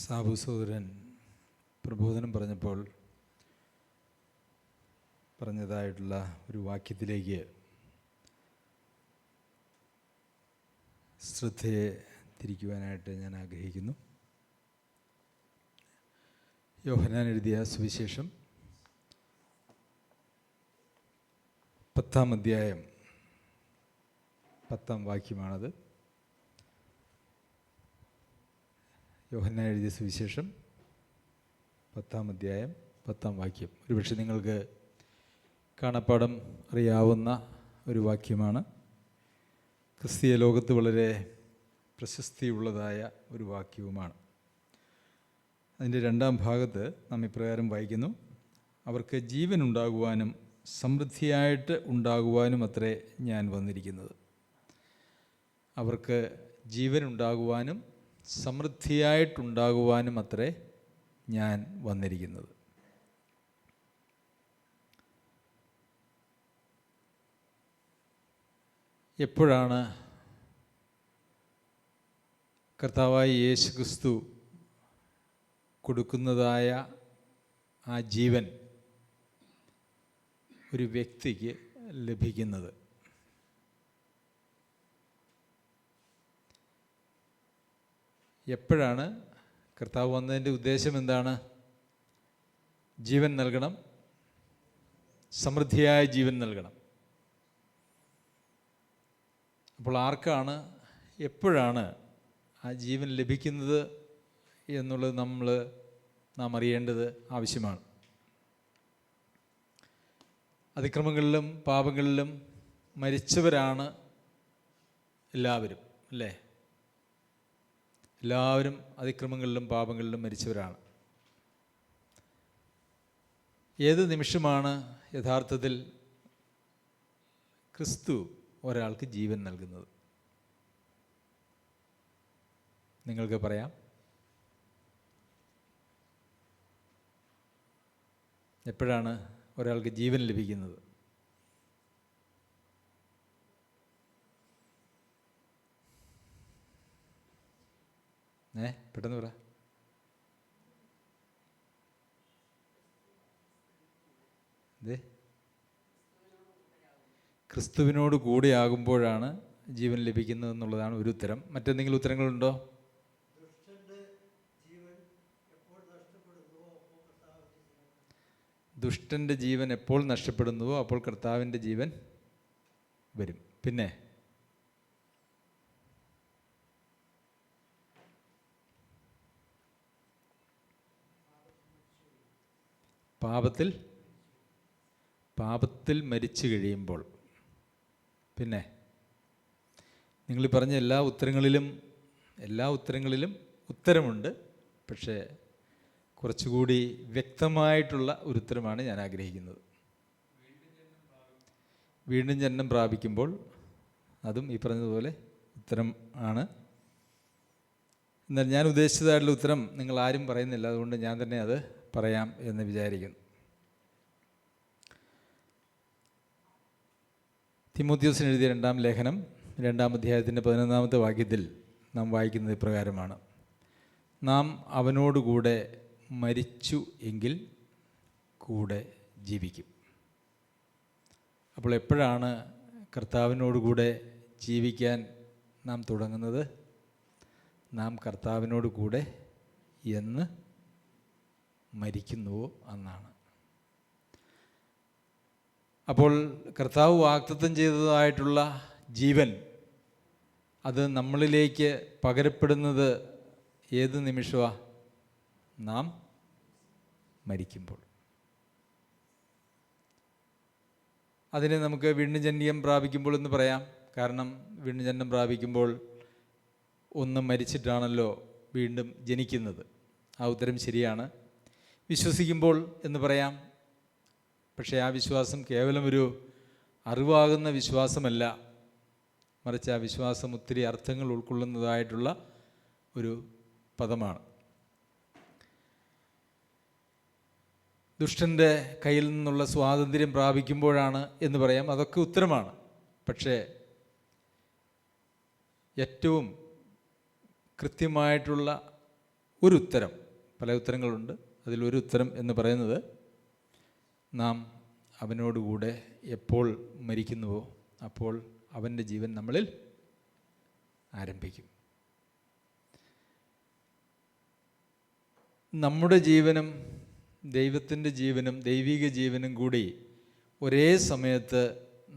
സാബു സഹോദരൻ പ്രബോധനം പറഞ്ഞപ്പോൾ പറഞ്ഞതായിട്ടുള്ള ഒരു വാക്യത്തിലേക്ക് ശ്രദ്ധയെ തിരിക്കുവാനായിട്ട് ഞാൻ ആഗ്രഹിക്കുന്നു. യോഹന്നാൻ എഴുതിയ സുവിശേഷം 10-ാം അധ്യായം 10-ാം വാക്യമാണത്. യോഹന്നാൻ എഴുതിയ സുവിശേഷം 10-ാം അധ്യായം 10-ാം വാക്യം. ഒരുപക്ഷെ നിങ്ങൾക്ക് കാണപ്പാടം അറിയാവുന്ന ഒരു വാക്യമാണ്. ക്രിസ്തീയ ലോകത്ത് വളരെ പ്രശസ്തിയുള്ളതായ ഒരു വാക്യവുമാണ്. അതിൻ്റെ 2-ാം ഭാഗത്ത് നാം ഇപ്രകാരം വായിക്കുന്നു: അവർക്ക് ജീവൻ ഉണ്ടാകുവാനും സമൃദ്ധിയായിട്ട് ഉണ്ടാകുവാനും അത്രേ ഞാൻ വന്നിരിക്കുന്നത്. അവർക്ക് ജീവൻ ഉണ്ടാകുവാനും സമൃദ്ധിയായിട്ടുണ്ടാകുവാനും അത്രേ ഞാൻ വന്നിരിക്കുന്നത്. എപ്പോഴാണ് കർത്താവായ യേശു ക്രിസ്തു കൊടുക്കുന്നതായ ആ ജീവൻ ഒരു വ്യക്തിക്ക് ലഭിക്കുന്നത്? എപ്പോഴാണ്? കർത്താവ് വന്നതിൻ്റെ ഉദ്ദേശം എന്താണ്? ജീവൻ നൽകണം, സമൃദ്ധിയായ ജീവൻ നൽകണം. അപ്പോൾ ആർക്കാണ്, എപ്പോഴാണ് ആ ജീവൻ ലഭിക്കുന്നത് എന്നുള്ളത് നാം അറിയേണ്ടത് ആവശ്യമാണ്. അതിക്രമങ്ങളിലും പാപങ്ങളിലും മരിച്ചവരാണ് എല്ലാവരും, അല്ലേ? എല്ലാവരും അതിക്രമങ്ങളിലും പാപങ്ങളിലും മരിച്ചവരാണ്. ഏത് നിമിഷമാണ് യഥാർത്ഥത്തിൽ ക്രിസ്തു ഒരാൾക്ക് ജീവൻ നൽകുന്നത്? നിങ്ങൾക്ക് പറയാം. എപ്പോഴാണ് ഒരാൾക്ക് ജീവൻ ലഭിക്കുന്നത്? പെട്ടെന്ന് പറ. ക്രിസ്തുവിനോട് കൂടെയാകുമ്പോഴാണ് ജീവൻ ലഭിക്കുന്നത് എന്നുള്ളതാണ് ഒരു ഉത്തരം. മറ്റെന്തെങ്കിലും ഉത്തരങ്ങളുണ്ടോ? ദുഷ്ടൻ്റെ ജീവൻ എപ്പോൾ നഷ്ടപ്പെടുന്നുവോ അപ്പോൾ കർത്താവിൻ്റെ ജീവൻ വരും. പിന്നെ പാപത്തിൽ മരിച്ചു കഴിയുമ്പോൾ. പിന്നെ നിങ്ങൾ പറഞ്ഞ എല്ലാ ഉത്തരങ്ങളിലും ഉത്തരമുണ്ട്. പക്ഷേ കുറച്ചുകൂടി വ്യക്തമായിട്ടുള്ള ഒരു ഉത്തരമാണ് ഞാൻ ആഗ്രഹിക്കുന്നത്. വീണ്ടും ജനനം പ്രാപിക്കുമ്പോൾ, അതും ഈ പറഞ്ഞതുപോലെ ഉത്തരം ആണ്. എന്നാൽ ഞാൻ ഉദ്ദേശിച്ചതായിട്ടുള്ള ഉത്തരം നിങ്ങൾ ആരും പറയുന്നില്ല. അതുകൊണ്ട് ഞാൻ തന്നെ അത് പറയാം എന്ന് വിചാരിക്കുന്നു. തിമോഥെയോസിന് എഴുതിയ 2-ാം ലേഖനം 2-ാം അധ്യായത്തിൻ്റെ 11-ാമത്തെ വാക്യത്തിൽ നാം വായിക്കുന്നത് ഇപ്രകാരമാണ്: നാം അവനോടുകൂടെ മരിച്ചു എങ്കിൽ കൂടെ ജീവിക്കും. അപ്പോൾ എപ്പോഴാണ് കർത്താവിനോടുകൂടെ ജീവിക്കാൻ നാം തുടങ്ങുന്നത്? നാം കർത്താവിനോട് കൂടെ എന്ന് മരിക്കുന്നുവോ അന്നാണ്. അപ്പോൾ കർത്താവ് വാഗ്ദത്തം ചെയ്തതായിട്ടുള്ള ജീവൻ, അത് നമ്മളിലേക്ക് പകരപ്പെടുന്നത് ഏത് നിമിഷമാണ്? നാം മരിക്കുമ്പോൾ. അതിനെ നമുക്ക് വീണ്ടും ജനനം പ്രാപിക്കുമ്പോൾ എന്ന് പറയാം. കാരണം വീണ്ടും ജനനം പ്രാപിക്കുമ്പോൾ ഒന്ന് മരിച്ചിട്ടാണല്ലോ വീണ്ടും ജനിക്കുന്നത്. ആ ഉത്തരം ശരിയാണ്. വിശ്വസിക്കുമ്പോൾ എന്ന് പറയാം. പക്ഷേ ആ വിശ്വാസം കേവലം ഒരു അറിവാകുന്ന വിശ്വാസമല്ല, മറിച്ച് ആ വിശ്വാസം ഒത്തിരി അർത്ഥങ്ങൾ ഉൾക്കൊള്ളുന്നതായിട്ടുള്ള ഒരു പദമാണ്. ദുഷ്ടൻ്റെ കയ്യിൽ നിന്നുള്ള സ്വാതന്ത്ര്യം പ്രാപിക്കുമ്പോഴാണ് എന്ന് പറയാം. അതൊക്കെ ഉത്തരമാണ്. പക്ഷേ ഏറ്റവും കൃത്യമായിട്ടുള്ള ഒരു ഉത്തരം, പല ഉത്തരങ്ങളുണ്ട്, അതിലൊരു ഉത്തരം എന്ന് പറയുന്നത് നാം അവനോടുകൂടെ എപ്പോൾ മരിക്കുന്നുവോ അപ്പോൾ അവൻ്റെ ജീവൻ നമ്മളിൽ ആരംഭിക്കും. നമ്മുടെ ജീവനും ദൈവത്തിൻ്റെ ജീവനും ദൈവിക ജീവനും കൂടി ഒരേ സമയത്ത്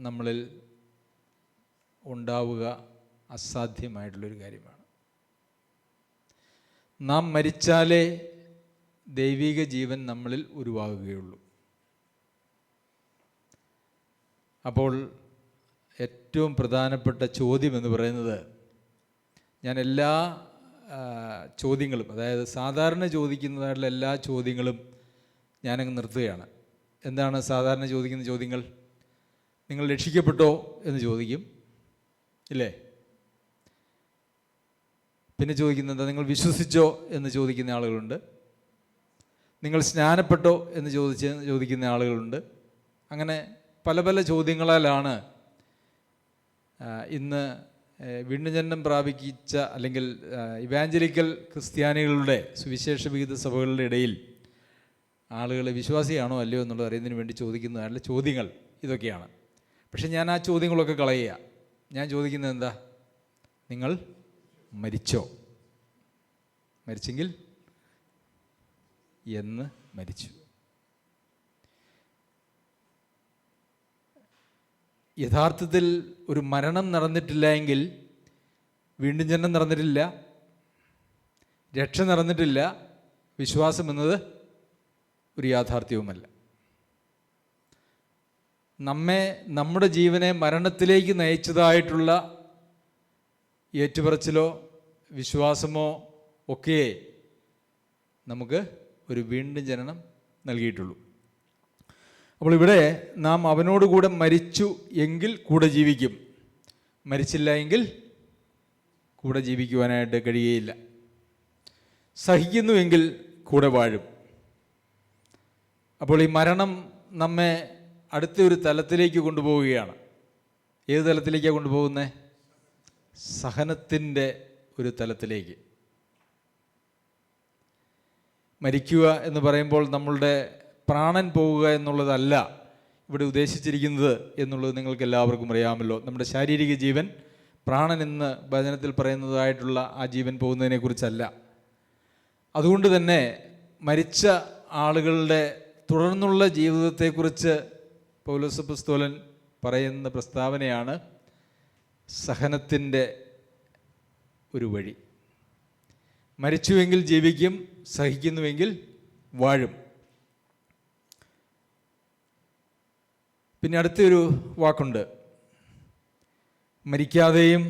നമ്മളിൽ ഉണ്ടാവുക അസാധ്യമായിട്ടുള്ളൊരു കാര്യമാണ്. നാം മരിച്ചാലേ ദൈവിക ജീവൻ നമ്മളിൽ ഉരുവാകുകയുള്ളൂ. അപ്പോൾ ഏറ്റവും പ്രധാനപ്പെട്ട ചോദ്യം എന്ന് പറയുന്നത്, ഞാൻ എല്ലാ ചോദ്യങ്ങളും, അതായത് സാധാരണ ചോദിക്കുന്നതായിട്ടുള്ള എല്ലാ ചോദ്യങ്ങളും ഞാനങ്ങ് നിർത്തുകയാണ്. എന്താണ് സാധാരണ ചോദിക്കുന്ന ചോദ്യങ്ങൾ? നിങ്ങൾ രക്ഷിക്കപ്പെട്ടോ എന്ന് ചോദിക്കും, ഇല്ലേ? പിന്നെ ചോദിക്കുന്നത് എന്താ? നിങ്ങൾ വിശ്വസിച്ചോ എന്ന് ചോദിക്കുന്ന ആളുകളുണ്ട്. നിങ്ങൾ സ്നാനപ്പെട്ടോ എന്ന് ചോദിക്കുന്ന ആളുകളുണ്ട്. അങ്ങനെ പല പല ചോദ്യങ്ങളാലാണ് ഇന്ന് വീണ്ടും ജനനം പ്രാപിച്ച അല്ലെങ്കിൽ ഇവാഞ്ചലിക്കൽ ക്രിസ്ത്യാനികളുടെ സുവിശേഷ വിഹിത സഭകളുടെ ഇടയിൽ ആളുകൾ വിശ്വാസിയാണോ അല്ലയോ എന്നുള്ളത് അറിയുന്നതിന് വേണ്ടി ചോദിക്കുന്നതായിട്ടുള്ള ചോദ്യങ്ങൾ ഇതൊക്കെയാണ്. പക്ഷെ ഞാൻ ആ ചോദ്യങ്ങളൊക്കെ കളയുക. ഞാൻ ചോദിക്കുന്നത് എന്താ? നിങ്ങൾ മരിച്ചോ? മരിച്ചെങ്കിൽ എന്ന് മരിച്ചു. യഥാർത്ഥത്തിൽ ഒരു മരണം നടന്നിട്ടില്ല എങ്കിൽ വീണ്ടും ജനനം നടന്നിട്ടില്ല, രക്ഷ നടന്നിട്ടില്ല, വിശ്വാസം എന്നത് ഒരു യാഥാർത്ഥ്യവുമല്ല. നമ്മുടെ ജീവനെ മരണത്തിലേക്ക് നയിച്ചതായിട്ടുള്ള ഏറ്റുപറച്ചിലോ വിശ്വാസമോ ഒക്കെ നമുക്ക് ഒരു വീണ്ടും ജനനം നൽകിയിട്ടുള്ളൂ. അപ്പോൾ ഇവിടെ നാം അവനോടുകൂടെ മരിച്ചു എങ്കിൽ കൂടെ ജീവിക്കും, മരിച്ചില്ല എങ്കിൽ കൂടെ ജീവിക്കുവാനായിട്ട് കഴിയുകയില്ല. സഹിക്കുന്നുവെങ്കിൽ കൂടെ വാഴും. അപ്പോൾ ഈ മരണം നമ്മെ അടുത്ത ഒരു തലത്തിലേക്ക് കൊണ്ടുപോവുകയാണ്. ഏത് തലത്തിലേക്കാണ് കൊണ്ടുപോകുന്നത്? സഹനത്തിൻ്റെ ഒരു തലത്തിലേക്ക്. മരിക്കുക എന്ന് പറയുമ്പോൾ നമ്മളുടെ പ്രാണൻ പോവുക എന്നുള്ളതല്ല ഇവിടെ ഉദ്ദേശിച്ചിരിക്കുന്നത് എന്നുള്ളത് നിങ്ങൾക്ക് എല്ലാവർക്കും അറിയാമല്ലോ. നമ്മുടെ ശാരീരിക ജീവൻ, പ്രാണൻ എന്ന് വചനത്തിൽ പറയുന്നതായിട്ടുള്ള ആ ജീവൻ പോകുന്നതിനെക്കുറിച്ചല്ല. അതുകൊണ്ട് തന്നെ മരിച്ച ആളുകളുടെ തുടർന്നുള്ള ജീവിതത്തെക്കുറിച്ച് പൗലോസ് അപ്പോസ്തലൻ പറയുന്ന പ്രസ്താവനയാണ് സഹനത്തിൻ്റെ ഒരു വഴി. മരിച്ചുവെങ്കിൽ ജീവിക്കും, സഹിക്കുന്നുവെങ്കിൽ വാഴും. പിന്നെ അടുത്തൊരു വാക്കുണ്ട്, മരിക്കാതെയും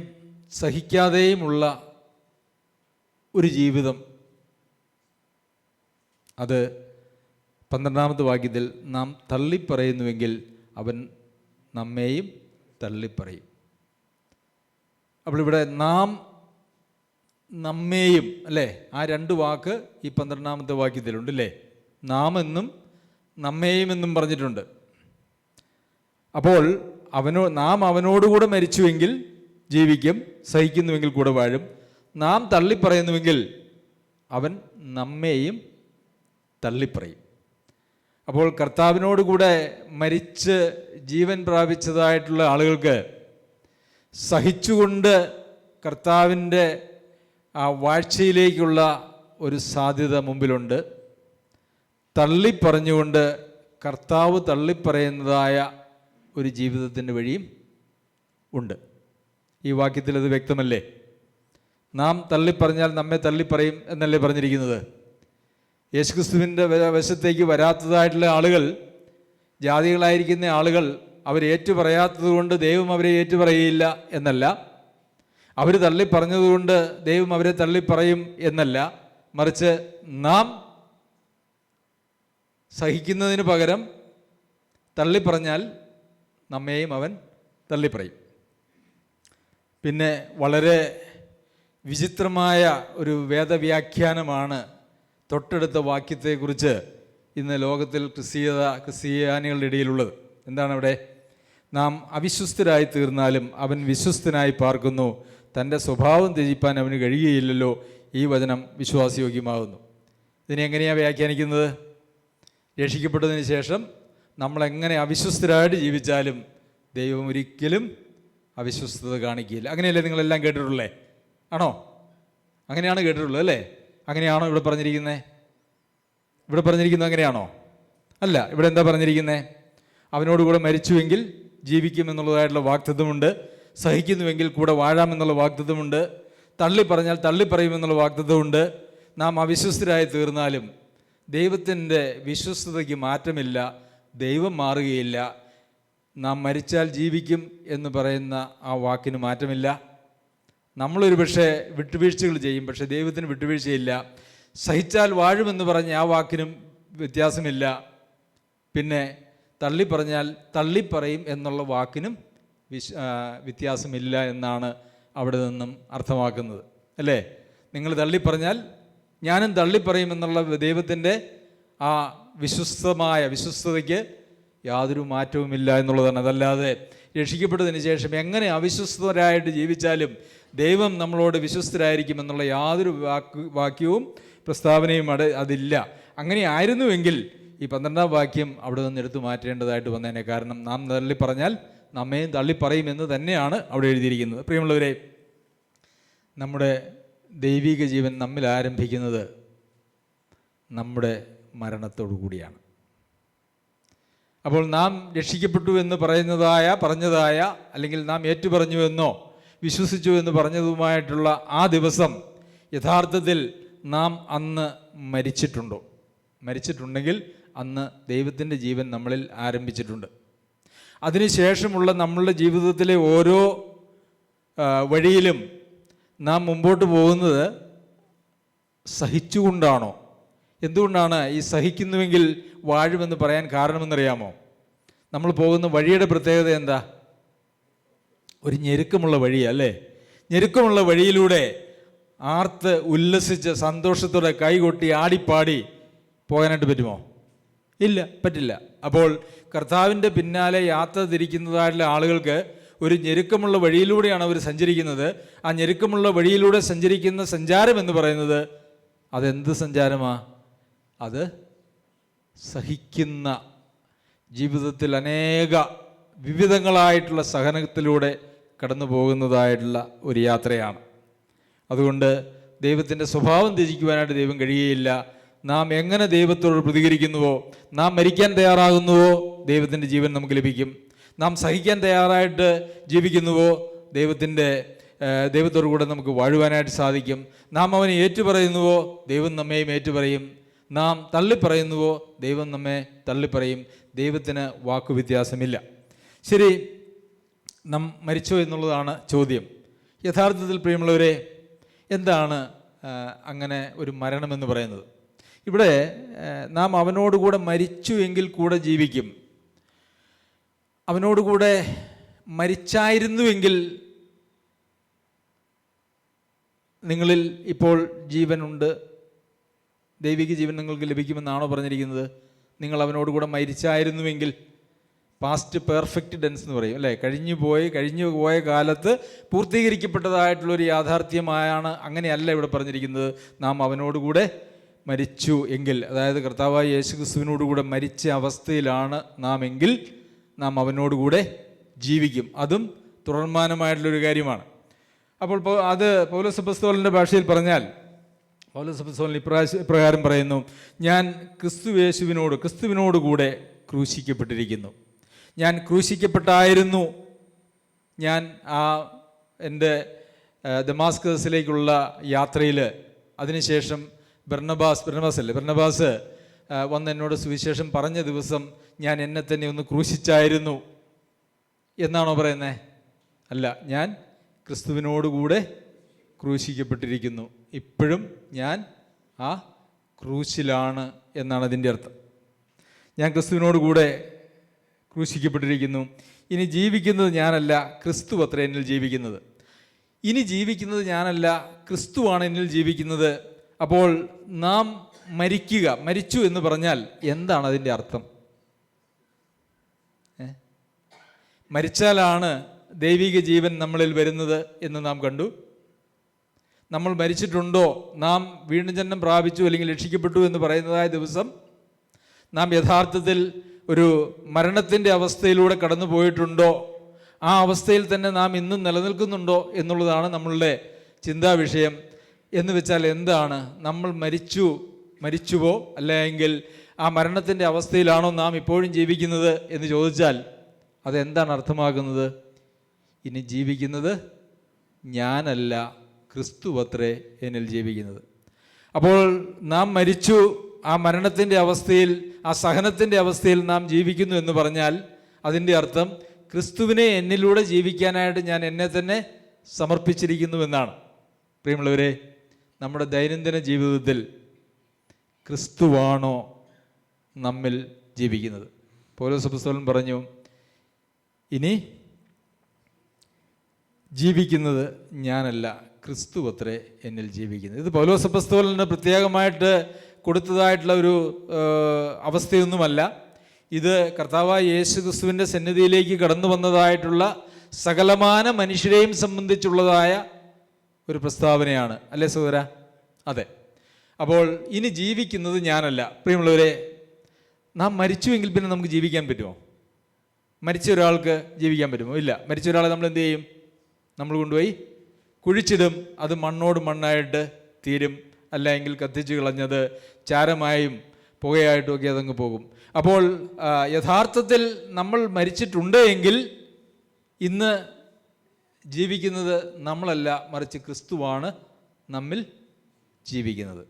സഹിക്കാതെയുമുള്ള ഒരു ജീവിതം. അത് 12-ാമത്തെ വാക്യത്തിൽ നാം തള്ളിപ്പറയുന്നുവെങ്കിൽ അവൻ നമ്മെയും തള്ളിപ്പറയും. അപ്പോൾ ഇവിടെ നാം, നമ്മെയും, അല്ലേ? ആ രണ്ട് വാക്ക് ഈ 12-ാമത്തെ വാക്യത്തിലുണ്ട്, അല്ലേ? നാം എന്നും നമ്മെയും എന്നും പറഞ്ഞിട്ടുണ്ട്. അപ്പോൾ നാം അവനോടുകൂടെ മരിച്ചുവെങ്കിൽ ജീവിക്കും, സഹിക്കുന്നുവെങ്കിൽ കൂടെ വാഴും. നാം തള്ളിപ്പറയുന്നുവെങ്കിൽ അവൻ നമ്മെയും തള്ളിപ്പറയും. അപ്പോൾ കർത്താവിനോടുകൂടെ മരിച്ച് ജീവൻ പ്രാപിച്ചതായിട്ടുള്ള ആളുകൾക്ക് സഹിച്ചുകൊണ്ട് കർത്താവിൻ്റെ ആ വാഴ്ചയിലേക്കുള്ള ഒരു സാധ്യത മുമ്പിലുണ്ട്. തള്ളിപ്പറഞ്ഞുകൊണ്ട് കർത്താവ് തള്ളിപ്പറയുന്നതായ ഒരു ജീവിതത്തിൻ്റെ വഴിയും ഉണ്ട്. ഈ വാക്യത്തിൽ അത് വ്യക്തമല്ലേ? നാം തള്ളിപ്പറഞ്ഞാൽ നമ്മെ തള്ളിപ്പറയും എന്നല്ലേ പറഞ്ഞിരിക്കുന്നത്? യേശുക്രിസ്തുവിൻ്റെ വശത്തേക്ക് വരാത്തതായിട്ടുള്ള ആളുകൾ, ജാതികളായിരിക്കുന്ന ആളുകൾ, അവരേറ്റു പറയാത്തത് കൊണ്ട് ദൈവം അവരെ ഏറ്റുപറയില്ല എന്നല്ല, അവർ തള്ളിപ്പറഞ്ഞതുകൊണ്ട് ദൈവം അവരെ തള്ളിപ്പറയും എന്നല്ല, മറിച്ച് നാം സഹിക്കുന്നതിന് പകരം തള്ളിപ്പറഞ്ഞാൽ നമ്മെയും അവൻ തള്ളിപ്പറയും. പിന്നെ വളരെ വിചിത്രമായ ഒരു വേദവ്യാഖ്യാനമാണ് തൊട്ടടുത്ത വാക്യത്തെക്കുറിച്ച് ഇന്ന് ലോകത്തിൽ ക്രിസ്ത്യാനികളുടെ ഇടയിലുള്ളത്. എന്താണ് അവിടെ? നാം അവിശ്വസ്തരായി തീർന്നാലും അവൻ വിശ്വസ്തനായി പാർക്കുന്നു, തൻ്റെ സ്വഭാവം ത്യജിപ്പാൻ അവന് കഴിയുകയില്ലല്ലോ, ഈ വചനം വിശ്വാസയോഗ്യമാകുന്നു. ഇതിനെങ്ങനെയാണ് വ്യാഖ്യാനിക്കുന്നത്? രക്ഷിക്കപ്പെട്ടതിന് ശേഷം നമ്മളെങ്ങനെ അവിശ്വസ്തരായിട്ട് ജീവിച്ചാലും ദൈവം ഒരിക്കലും അവിശ്വസ്തത കാണിക്കുകയില്ല. അങ്ങനെയല്ലേ നിങ്ങളെല്ലാം കേട്ടിട്ടുള്ളേ? ആണോ? അങ്ങനെയാണ് കേട്ടിട്ടുള്ളത് അല്ലേ? അങ്ങനെയാണോ ഇവിടെ പറഞ്ഞിരിക്കുന്നത്? ഇവിടെ പറഞ്ഞിരിക്കുന്നത് അങ്ങനെയാണോ? അല്ല. ഇവിടെ എന്താ പറഞ്ഞിരിക്കുന്നത്? അവനോടുകൂടെ മരിച്ചുവെങ്കിൽ ജീവിക്കുമെന്നുള്ളതായിട്ടുള്ള വാഗ്ദത്തമുണ്ട്. സഹിക്കുന്നുവെങ്കിൽ കൂടെ വാഴാമെന്നുള്ള വാഗ്ദത്തമുണ്ട്. തള്ളി പറഞ്ഞാൽ തള്ളിപ്പറയുമെന്നുള്ള വാഗ്ദത്തമുണ്ട്. നാം അവിശ്വസ്തരായി തീർന്നാലും ദൈവത്തിൻ്റെ വിശ്വസ്തതയ്ക്ക് മാറ്റമില്ല. ദൈവം മാറുകയില്ല. നാം മരിച്ചാൽ ജീവിക്കും എന്ന് പറയുന്ന ആ വാക്കിന് മാറ്റമില്ല. നമ്മളൊരു പക്ഷേ വിട്ടുവീഴ്ചകൾ ചെയ്യും, പക്ഷേ ദൈവത്തിന് വിട്ടുവീഴ്ചയില്ല. സഹിച്ചാൽ വാഴുമെന്ന് പറഞ്ഞ ആ വാക്കിനും വ്യത്യാസമില്ല. പിന്നെ തള്ളി പറഞ്ഞാൽ തള്ളിപ്പറയും എന്നുള്ള വാക്കിനും വ്യത്യാസമില്ല എന്നാണ് അവിടെ നിന്നും അർത്ഥമാക്കുന്നത്, അല്ലേ? നിങ്ങൾ തള്ളിപ്പറഞ്ഞാൽ ഞാനും തള്ളിപ്പറയുമെന്നുള്ള ദൈവത്തിൻ്റെ ആ വിശ്വസ്തതയ്ക്ക് യാതൊരു മാറ്റവുമില്ല എന്നുള്ളതാണ്. അതല്ലാതെ രക്ഷിക്കപ്പെട്ടതിന് ശേഷം എങ്ങനെ അവിശ്വസ്തരായിട്ട് ജീവിച്ചാലും ദൈവം നമ്മളോട് വിശ്വസ്തരായിരിക്കുമെന്നുള്ള യാതൊരു വാക്യവും പ്രസ്താവനയും അതില്ല. അങ്ങനെ ആയിരുന്നുവെങ്കിൽ ഈ 12-ാം വാക്യം അവിടെ നിന്ന് എടുത്തു മാറ്റേണ്ടതായിട്ട് വന്നേനെ. കാരണം നാം തള്ളിപ്പറഞ്ഞാൽ നമ്മയും തള്ളിപ്പറയുമെന്ന് തന്നെയാണ് അവിടെ എഴുതിയിരിക്കുന്നത്. പ്രിയമുള്ളവരെ, നമ്മുടെ ദൈവിക ജീവൻ നമ്മിൽ ആരംഭിക്കുന്നത് നമ്മുടെ മരണത്തോടു കൂടിയാണ്. അപ്പോൾ നാം രക്ഷിക്കപ്പെട്ടു എന്ന് പറഞ്ഞതായ അല്ലെങ്കിൽ നാം ഏറ്റുപറഞ്ഞുവെന്നോ വിശ്വസിച്ചു എന്ന് പറഞ്ഞതുമായിട്ടുള്ള ആ ദിവസം യഥാർത്ഥത്തിൽ നാം അന്ന് മരിച്ചിട്ടുണ്ടെങ്കിൽ അന്ന് ദൈവത്തിൻ്റെ ജീവൻ നമ്മളിൽ ആരംഭിച്ചിട്ടുണ്ട്. അതിനുശേഷമുള്ള നമ്മളുടെ ജീവിതത്തിലെ ഓരോ വഴിയിലും നാം മുമ്പോട്ട് പോകുന്നത് സഹിച്ചുകൊണ്ടാണോ? എന്തുകൊണ്ടാണ് ഈ സഹിക്കുന്നുവെങ്കിൽ വാഴുമെന്ന് പറയാൻ കാരണമെന്നറിയാമോ? നമ്മൾ പോകുന്ന വഴിയുടെ പ്രത്യേകത എന്താ? ഒരു ഞെരുക്കമുള്ള വഴിയല്ലേ? ഞെരുക്കമുള്ള വഴിയിലൂടെ ആർത്ത് ഉല്ലസിച്ച് സന്തോഷത്തോടെ കൈകൊട്ടി ആടിപ്പാടി പോകാനായിട്ട് പറ്റുമോ? ഇല്ല, പറ്റില്ല. അപ്പോൾ കർത്താവിൻ്റെ പിന്നാലെ യാത്ര തിരിക്കുന്നതായിട്ടുള്ള ആളുകൾക്ക് ഒരു ഞെരുക്കമുള്ള വഴിയിലൂടെയാണ് അവർ സഞ്ചരിക്കുന്നത്. ആ ഞെരുക്കമുള്ള വഴിയിലൂടെ സഞ്ചരിക്കുന്ന സഞ്ചാരം എന്ന് പറയുന്നത് അതെന്ത് സഞ്ചാരമാണ്? അത് സഹിക്കുന്ന, ജീവിതത്തിൽ അനേക വിവിധങ്ങളായിട്ടുള്ള സഹനത്തിലൂടെ കടന്നു പോകുന്നതായിട്ടുള്ള ഒരു യാത്രയാണ്. അതുകൊണ്ട് ദൈവത്തിൻ്റെ സ്വഭാവം ത്യജിക്കുവാനായിട്ട് ദൈവം കഴിയുകയില്ല. നാം എങ്ങനെ ദൈവത്തോട് പ്രതികരിക്കുന്നുവോ, നാം മരിക്കാൻ തയ്യാറാകുന്നുവോ, ദൈവത്തിൻ്റെ ജീവൻ നമുക്ക് ലഭിക്കും. നാം സഹിക്കാൻ തയ്യാറായിട്ട് ജീവിക്കുന്നുവോ, ദൈവത്തോടു കൂടെ നമുക്ക് വാഴുവാനായിട്ട് സാധിക്കും. നാം അവനെ ഏറ്റുപറയുന്നുവോ, ദൈവം നമ്മെയും ഏറ്റുപറയും. നാം തള്ളിപ്പറയുന്നുവോ, ദൈവം നമ്മെ തള്ളിപ്പറയും. ദൈവത്തിന് വാക്കുവ്യത്യാസമില്ല. ശരി, നാം മരിച്ചോ എന്നുള്ളതാണ് ചോദ്യം. യഥാർത്ഥത്തിൽ പ്രിയമുള്ളവരെ, എന്താണ് അങ്ങനെ ഒരു മരണമെന്ന് പറയുന്നത്? ഇവിടെ നാം അവനോടുകൂടെ മരിച്ചു എങ്കിൽ കൂടെ ജീവിക്കും. അവനോടുകൂടെ മരിച്ചായിരുന്നുവെങ്കിൽ നിങ്ങളിൽ ഇപ്പോൾ ജീവനുണ്ട്, ദൈവിക ജീവൻ നിങ്ങൾക്ക് ലഭിക്കുമെന്നാണോ പറഞ്ഞിരിക്കുന്നത്? നിങ്ങൾ അവനോടുകൂടെ മരിച്ചായിരുന്നുവെങ്കിൽ, പാസ്റ്റ് പെർഫെക്റ്റ് ടെൻസ് എന്ന് പറയും, അല്ലേ? കഴിഞ്ഞു പോയ കാലത്ത് പൂർത്തീകരിക്കപ്പെട്ടതായിട്ടുള്ളൊരു യാഥാർത്ഥ്യമായാണ്. അങ്ങനെയല്ല ഇവിടെ പറഞ്ഞിരിക്കുന്നത്. നാം അവനോടുകൂടെ മരിച്ചു എങ്കിൽ, അതായത് കർത്താവായ യേശുക്രിസ്തുവിനോടുകൂടെ മരിച്ച അവസ്ഥയിലാണ് നാം എങ്കിൽ നാം അവനോടുകൂടെ ജീവിക്കും. അതും തുടർമാനമായിട്ടുള്ളൊരു കാര്യമാണ്. അപ്പോൾ അത് പൗലോസ് അപ്പോസ്തലൻ്റെ ഭാഷയിൽ പറഞ്ഞാൽ, പൗലോസ് അപ്പോസ്തലൻ ഇപ്രകാരം പറയുന്നു: ഞാൻ ക്രിസ്തുവിനോടുകൂടെ ക്രൂശിക്കപ്പെട്ടിരിക്കുന്നു. ഞാൻ ക്രൂശിക്കപ്പെട്ടായിരുന്നു. ഞാൻ എൻ്റെ ദമാസ്കസിലേക്കുള്ള യാത്രയിൽ അതിനുശേഷം ബർന്നബാസ് വന്ന് എന്നോട് സുവിശേഷം പറഞ്ഞ ദിവസം ഞാൻ എന്നെ തന്നെ ഒന്ന് ക്രൂശിച്ചായിരുന്നു എന്നാണോ പറയുന്നത്? അല്ല, ഞാൻ ക്രിസ്തുവിനോടുകൂടെ ക്രൂശിക്കപ്പെട്ടിരിക്കുന്നു. ഇപ്പോഴും ഞാൻ ആ ക്രൂശിലാണ് എന്നാണ് അതിൻ്റെ അർത്ഥം. ഞാൻ ക്രിസ്തുവിനോടുകൂടെ ക്രൂശിക്കപ്പെട്ടിരിക്കുന്നു. ഇനി ജീവിക്കുന്നത് ഞാനല്ല, ക്രിസ്തു അത്ര എന്നിൽ ജീവിക്കുന്നത്. ഇനി ജീവിക്കുന്നത് ഞാനല്ല, ക്രിസ്തുവാണ് എന്നിൽ ജീവിക്കുന്നത്. അപ്പോൾ നാം മരിച്ചു എന്ന് പറഞ്ഞാൽ എന്താണ് അതിൻ്റെ അർത്ഥം? മരിച്ചാലാണ് ദൈവിക ജീവൻ നമ്മളിൽ വരുന്നത് എന്ന് നാം കണ്ടു. നമ്മൾ മരിച്ചിട്ടുണ്ടോ, നാം വീണ്ടും ജന്മം പ്രാപിച്ചു അല്ലെങ്കിൽ രക്ഷിക്കപ്പെട്ടു എന്ന് പറയുന്നതായ ദിവസം നാം യഥാർത്ഥത്തിൽ ഒരു മരണത്തിൻ്റെ അവസ്ഥയിലൂടെ കടന്നു പോയിട്ടുണ്ടോ, ആ അവസ്ഥയിൽ തന്നെ നാം ഇന്നും നിലനിൽക്കുന്നുണ്ടോ എന്നുള്ളതാണ് നമ്മളുടെ ചിന്താ വിഷയം. എന്ന് വെച്ചാൽ എന്താണ്, നമ്മൾ മരിച്ചുവോ അല്ലെങ്കിൽ ആ മരണത്തിൻ്റെ അവസ്ഥയിലാണോ നാം ഇപ്പോഴും ജീവിക്കുന്നത് എന്ന് ചോദിച്ചാൽ അതെന്താണ് അർത്ഥമാക്കുന്നത്? ഇനി ജീവിക്കുന്നത് ഞാനല്ല, ക്രിസ്തുവത്രേ എന്നിൽ ജീവിക്കുന്നത്. അപ്പോൾ നാം മരിച്ചു, ആ മരണത്തിൻ്റെ അവസ്ഥയിൽ, ആ സഹനത്തിൻ്റെ അവസ്ഥയിൽ നാം ജീവിക്കുന്നു എന്ന് പറഞ്ഞാൽ അതിൻ്റെ അർത്ഥം ക്രിസ്തുവിനെ എന്നിലൂടെ ജീവിക്കാനായിട്ട് ഞാൻ എന്നെ തന്നെ സമർപ്പിച്ചിരിക്കുന്നു എന്നാണ്. പ്രിയമുള്ളവരെ, നമ്മുടെ ദൈനംദിന ജീവിതത്തിൽ ക്രിസ്തുവാണോ നമ്മിൽ ജീവിക്കുന്നത്? പൗലോസ് അപ്പോസ്തലൻ പറഞ്ഞു, ഇനി ജീവിക്കുന്നത് ഞാനല്ല, ക്രിസ്തുവത്രേ എന്നിൽ ജീവിക്കുന്നത്. ഇത് പൗലോസ് അപ്പോസ്തലന് പ്രത്യേകമായിട്ട് കൊടുത്തതായിട്ടുള്ള ഒരു അവസ്ഥയൊന്നുമല്ല. ഇത് കർത്താവായ യേശു ക്രിസ്തുവിൻ്റെ സന്നിധിയിലേക്ക് കടന്നു വന്നതായിട്ടുള്ള സകലമാന മനുഷ്യരെയും സംബന്ധിച്ചുള്ളതായ ഒരു പ്രസ്താവനയാണ്, അല്ലേ സഹോദര? അതെ. അപ്പോൾ ഇനി ജീവിക്കുന്നത് ഞാനല്ല. പ്രിയമുള്ളവരെ, നാം മരിച്ചുവെങ്കിൽ പിന്നെ നമുക്ക് ജീവിക്കാൻ പറ്റുമോ? മരിച്ച ഒരാൾക്ക് ജീവിക്കാൻ പറ്റുമോ? ഇല്ല. മരിച്ച ഒരാളെ നമ്മൾ എന്ത് ചെയ്യും? നമ്മൾ കൊണ്ടുപോയി കുഴിച്ചിടും. അത് മണ്ണോട് മണ്ണായിട്ട് തീരും, അല്ലെങ്കിൽ കത്തിച്ച് കളഞ്ഞത് ചാരമായും പുകയായിട്ടും ഒക്കെ അതങ്ങ് പോകും. അപ്പോൾ യഥാർത്ഥത്തിൽ നമ്മൾ മരിച്ചിട്ടുണ്ട് എങ്കിൽ ഇന്ന് ജീവിക്കുന്നത് നമ്മളല്ല, മറിച്ച് ക്രിസ്തുവാണ് നമ്മിൽ ജീവിക്കുന്നത്.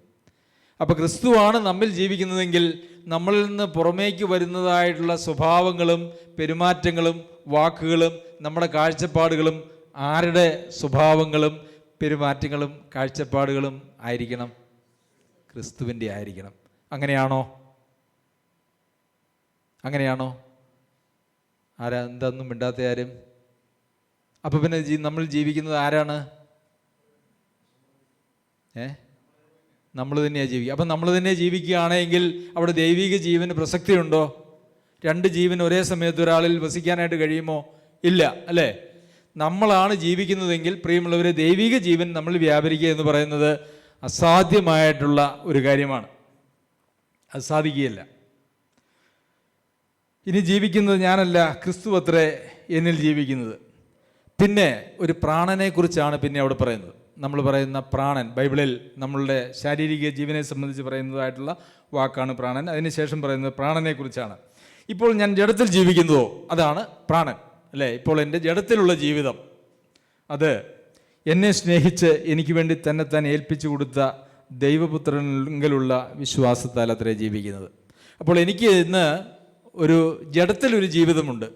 അപ്പോൾ ക്രിസ്തുവാണ് നമ്മിൽ ജീവിക്കുന്നതെങ്കിൽ നമ്മളിൽ നിന്ന് പുറമേക്ക് വരുന്നതായിട്ടുള്ള സ്വഭാവങ്ങളും പെരുമാറ്റങ്ങളും വാക്കുകളും നമ്മുടെ കാഴ്ചപ്പാടുകളും ആരുടെ സ്വഭാവങ്ങളും പെരുമാറ്റങ്ങളും കാഴ്ചപ്പാടുകളും ആയിരിക്കണം? ക്രിസ്തുവിൻ്റെ ആയിരിക്കണം. അങ്ങനെയാണോ? ആരാ എന്തൊന്നും മിണ്ടാത്ത ആരും? അപ്പോൾ പിന്നെ നമ്മൾ ജീവിക്കുന്നത് ആരാണ്? നമ്മൾ തന്നെയാണ് ജീവിക്കുക. അപ്പം നമ്മൾ തന്നെ ജീവിക്കുകയാണെങ്കിൽ അവിടെ ദൈവിക ജീവന് പ്രസക്തിയുണ്ടോ? രണ്ട് ജീവൻ ഒരേ സമയത്ത് ഒരാളിൽ വസിക്കാനായിട്ട് കഴിയുമോ? ഇല്ല, അല്ലേ? നമ്മളാണ് ജീവിക്കുന്നതെങ്കിൽ പ്രിയമുള്ളവരെ, ദൈവിക ജീവൻ നമ്മൾ വ്യാപരിക്കുക എന്ന് പറയുന്നത് അസാധ്യമായിട്ടുള്ള ഒരു കാര്യമാണ്. അത് സാധിക്കുകയില്ല. ഇനി ജീവിക്കുന്നത് ഞാനല്ല, ക്രിസ്തുവത്രേ എന്നിൽ ജീവിക്കുന്നത്. പിന്നെ ഒരു പ്രാണനെക്കുറിച്ചാണ് പിന്നെ അവിടെ പറയുന്നത്. നമ്മൾ പറയുന്ന പ്രാണൻ, ബൈബിളിൽ നമ്മളുടെ ശാരീരിക ജീവനെ സംബന്ധിച്ച് പറയുന്നതായിട്ടുള്ള വാക്കാണ് പ്രാണൻ. അതിനുശേഷം പറയുന്നത് പ്രാണനെക്കുറിച്ചാണ്. ഇപ്പോൾ ഞാൻ ജഡത്തിൽ ജീവിക്കുന്നതോ, അതാണ് പ്രാണൻ, അല്ലേ? ഇപ്പോൾ എൻ്റെ ജഡത്തിലുള്ള ജീവിതം അത് എന്നെ സ്നേഹിച്ച് എനിക്ക് വേണ്ടി തന്നെ ഏൽപ്പിച്ചു കൊടുത്ത ദൈവപുത്രനിലുള്ള വിശ്വാസത്താൽ അത്രേ ജീവിക്കുന്നത്. അപ്പോൾ എനിക്ക് ഇന്ന് ഒരു ജഡത്തിലൊരു ജീവിതമുണ്ട്.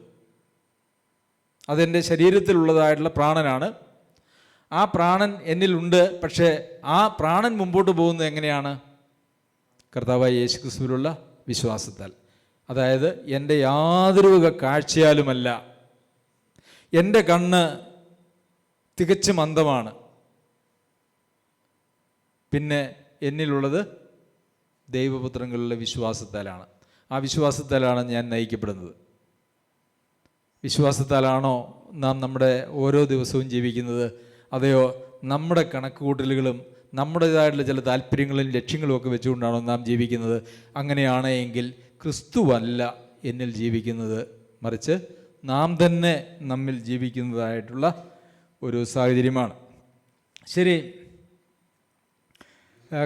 അതെൻ്റെ ശരീരത്തിലുള്ളതായിട്ടുള്ള പ്രാണനാണ്. ആ പ്രാണൻ എന്നിലുണ്ട്. പക്ഷേ ആ പ്രാണൻ മുമ്പോട്ട് പോകുന്നത് എങ്ങനെയാണ്? കർത്താവായ യേശു ക്രിസ്തുവിലുള്ള വിശ്വാസത്താൽ. അതായത് എൻ്റെ യാതൊരു വക കാഴ്ചയാലുമല്ല. എൻ്റെ കണ്ണ് തികച്ചും അന്ധമാണ്. പിന്നെ എന്നിലുള്ളത് ദൈവപുത്രങ്ങളുള്ള വിശ്വാസത്താലാണ്. ആ വിശ്വാസത്താലാണ് ഞാൻ നയിക്കപ്പെടുന്നത്. വിശ്വാസത്താലാണോ നാം നമ്മുടെ ഓരോ ദിവസവും ജീവിക്കുന്നത്? അതെയോ നമ്മുടെ കണക്കുകൂട്ടലുകളും നമ്മുടേതായിട്ടുള്ള ചില താല്പര്യങ്ങളും ലക്ഷ്യങ്ങളും ഒക്കെ വെച്ചുകൊണ്ടാണോ നാം ജീവിക്കുന്നത്? അങ്ങനെയാണ് എങ്കിൽ ക്രിസ്തുവല്ല എന്നിൽ ജീവിക്കുന്നത്, മറിച്ച് നാം തന്നെ നമ്മിൽ ജീവിക്കുന്നതായിട്ടുള്ള ഒരു സാഹചര്യമാണ്. ശരി,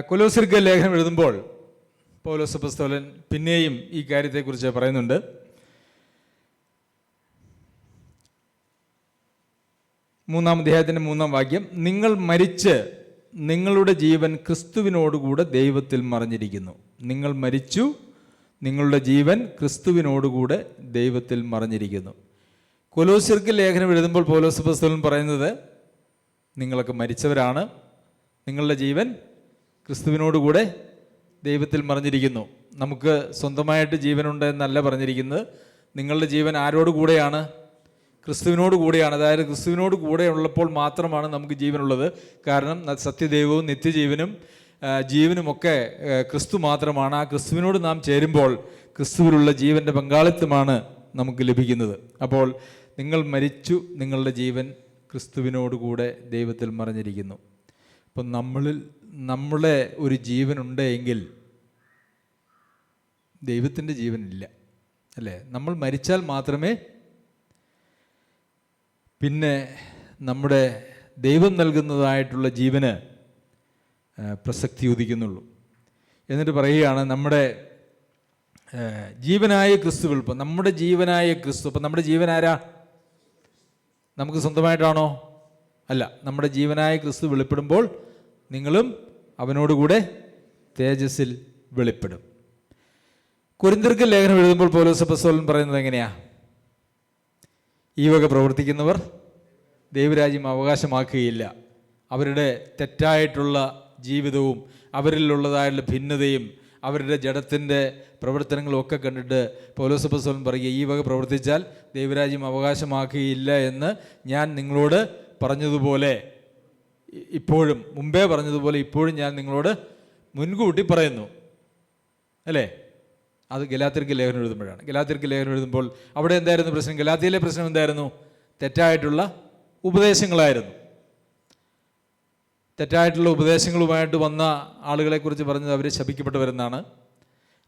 കൊലോസ്യർക്ക് ലേഖനം എഴുതുമ്പോൾ പൗലോസ് അപ്പോസ്തലൻ പിന്നെയും ഈ കാര്യത്തെക്കുറിച്ച് പറയുന്നുണ്ട്. 3-ാം അധ്യായത്തിൻ്റെ 3-ാം വാക്യം, നിങ്ങൾ മരിച്ച് നിങ്ങളുടെ ജീവൻ ക്രിസ്തുവിനോടുകൂടെ ദൈവത്തിൽ മറഞ്ഞിരിക്കുന്നു. നിങ്ങൾ മരിച്ചു, നിങ്ങളുടെ ജീവൻ ക്രിസ്തുവിനോടുകൂടെ ദൈവത്തിൽ മറഞ്ഞിരിക്കുന്നു. കൊലോസ്യർക്ക് ലേഖനം എഴുതുമ്പോൾ പൗലോസ് അപ്പോസ്തലൻ പറയുന്നത് നിങ്ങളൊക്കെ മരിച്ചവരാണ്, നിങ്ങളുടെ ജീവൻ ക്രിസ്തുവിനോടുകൂടെ ദൈവത്തിൽ മറഞ്ഞിരിക്കുന്നു. നമുക്ക് സ്വന്തമായിട്ട് ജീവനുണ്ട് എന്നല്ല പറഞ്ഞിരിക്കുന്നത്. നിങ്ങളുടെ ജീവൻ ആരോട് കൂടെയാണ്? ക്രിസ്തുവിനോട് കൂടെയാണ്. അതായത് ക്രിസ്തുവിനോട് കൂടെ ഉള്ളപ്പോൾ മാത്രമാണ് നമുക്ക് ജീവനുള്ളത്. കാരണം സത്യദൈവവും നിത്യജീവനും ജീവനുമൊക്കെ ക്രിസ്തു മാത്രമാണ്. ആ ക്രിസ്തുവിനോട് നാം ചേരുമ്പോൾ ക്രിസ്തുവിലുള്ള ജീവൻ്റെ പങ്കാളിത്തമാണ് നമുക്ക് ലഭിക്കുന്നത്. അപ്പോൾ നിങ്ങൾ മരിച്ചു, നിങ്ങളുടെ ജീവൻ ക്രിസ്തുവിനോടുകൂടെ ദൈവത്തിൽ മറഞ്ഞിരിക്കുന്നു. അപ്പം നമ്മളെ ഒരു ജീവനുണ്ട് എങ്കിൽ ദൈവത്തിൻ്റെ ജീവനില്ല, അല്ലേ? നമ്മൾ മരിച്ചാൽ മാത്രമേ പിന്നെ നമ്മുടെ ദൈവം നൽകുന്നതായിട്ടുള്ള ജീവന് പ്രസക്തി ഉദിക്കുന്നുള്ളൂ. എന്നിട്ട് പറയുകയാണ്, നമ്മുടെ ജീവനായ ക്രിസ്തു വെളിപ്പം. നമ്മുടെ ജീവനായ ക്രിസ്തു. അപ്പം നമ്മുടെ ജീവൻ ആരാ? നമുക്ക് സ്വന്തമായിട്ടാണോ? അല്ല. നമ്മുടെ ജീവനായ ക്രിസ്തു വെളിപ്പെടുമ്പോൾ നിങ്ങളും അവനോടുകൂടെ തേജസ്സിൽ വെളിപ്പെടും. കൊരിന്ത്യർക്ക് ലേഖനം എഴുതുമ്പോൾ പൗലോസ് അപ്പോസ്തലൻ പറയുന്നത് എങ്ങനെയാ? ഈ വക പ്രവർത്തിക്കുന്നവർ ദൈവരാജ്യം അവകാശമാക്കുകയില്ല. അവരുടെ തെറ്റായിട്ടുള്ള ജീവിതവും അവരിലുള്ളതായിട്ടുള്ള ഭിന്നതയും അവരുടെ ജഡത്തിൻ്റെ പ്രവർത്തനങ്ങളും ഒക്കെ കണ്ടിട്ട് പൗലോസ് അപ്പോസ്തലൻ പറയുക, ഈ വക പ്രവർത്തിച്ചാൽ ദൈവരാജ്യം അവകാശമാക്കുകയില്ല എന്ന് ഞാൻ നിങ്ങളോട് പറഞ്ഞതുപോലെ, ഇപ്പോഴും മുമ്പേ പറഞ്ഞതുപോലെ ഇപ്പോഴും ഞാൻ നിങ്ങളോട് മുൻകൂട്ടി പറയുന്നു, അല്ലേ? അത് ഗലാത്യർക്ക് ലേഖനം എഴുതുമ്പോഴാണ്. ഗലാത്യർക്ക് ലേഖനം എഴുതുമ്പോൾ അവിടെ എന്തായിരുന്നു പ്രശ്നം? ഗലാത്യയിലെ പ്രശ്നം എന്തായിരുന്നു? തെറ്റായിട്ടുള്ള ഉപദേശങ്ങളായിരുന്നു. തെറ്റായിട്ടുള്ള ഉപദേശങ്ങളുമായിട്ട് വന്ന ആളുകളെക്കുറിച്ച് പറഞ്ഞത് അവർ ശപിക്കപ്പെട്ടവരെന്നാണ്.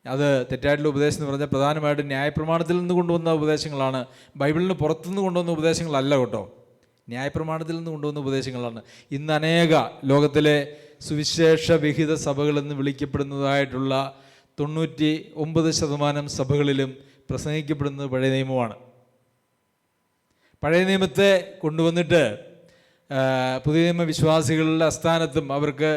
അത് തെറ്റായിട്ടുള്ള ഉപദേശം എന്ന് പറഞ്ഞാൽ പ്രധാനമായിട്ടും ന്യായപ്രമാണത്തിൽ നിന്ന് കൊണ്ടുവന്ന ഉപദേശങ്ങളാണ്. ബൈബിളിന് പുറത്തുനിന്ന് കൊണ്ടുവന്ന ഉപദേശങ്ങളല്ല കേട്ടോ, ന്യായപ്രമാണത്തിൽ നിന്ന് കൊണ്ടുവന്ന ഉപദേശങ്ങളാണ്. ഇന്ന് അനേക ലോകത്തിലെ സുവിശേഷ വിഹിത സഭകളെന്ന് വിളിക്കപ്പെടുന്നതായിട്ടുള്ള 99% സഭകളിലും പ്രസംഗിക്കപ്പെടുന്നത് പഴയ നിയമമാണ്. പഴയ നിയമത്തെ കൊണ്ടുവന്നിട്ട് പുതിയ നിയമ വിശ്വാസികളുടെ അസ്ഥാനത്തും അവർക്ക്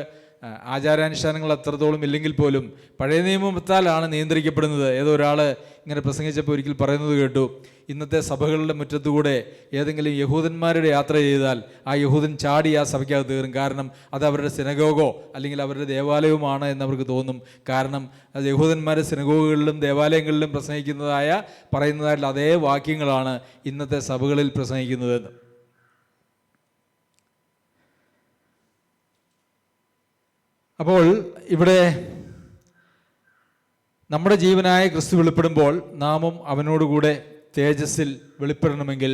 ആചാരാനുഷ്ഠാനങ്ങൾ അത്രത്തോളം ഇല്ലെങ്കിൽ പോലും പഴയ നിയമത്താലാണ് നിയന്ത്രിക്കപ്പെടുന്നത്. ഏതോ ഒരാൾ ഇങ്ങനെ പ്രസംഗിച്ചപ്പോൾ ഒരിക്കൽ പറയുന്നത് കേട്ടു, ഇന്നത്തെ സഭകളുടെ മുറ്റത്തുകൂടെ ഏതെങ്കിലും യഹൂദന്മാരുടെ യാത്ര ചെയ്താൽ ആ യഹൂദൻ ചാടി ആ സഭയ്ക്കകത്ത് കയറും. കാരണം അത് അവരുടെ സിനഗോഗോ അല്ലെങ്കിൽ അവരുടെ ദേവാലയവുമാണ് എന്നവർക്ക് തോന്നും. കാരണം അത് യഹൂദന്മാരുടെ സിനഗോഗുകളിലും ദേവാലയങ്ങളിലും പറയുന്നതായിട്ടുള്ള അതേ വാക്യങ്ങളാണ് ഇന്നത്തെ സഭകളിൽ പ്രസംഗിക്കുന്നതെന്ന്. അപ്പോൾ ഇവിടെ നമ്മുടെ ജീവനായ ക്രിസ്തു വെളിപ്പെടുമ്പോൾ നാമും അവനോടുകൂടെ തേജസ്സിൽ വെളിപ്പെടണമെങ്കിൽ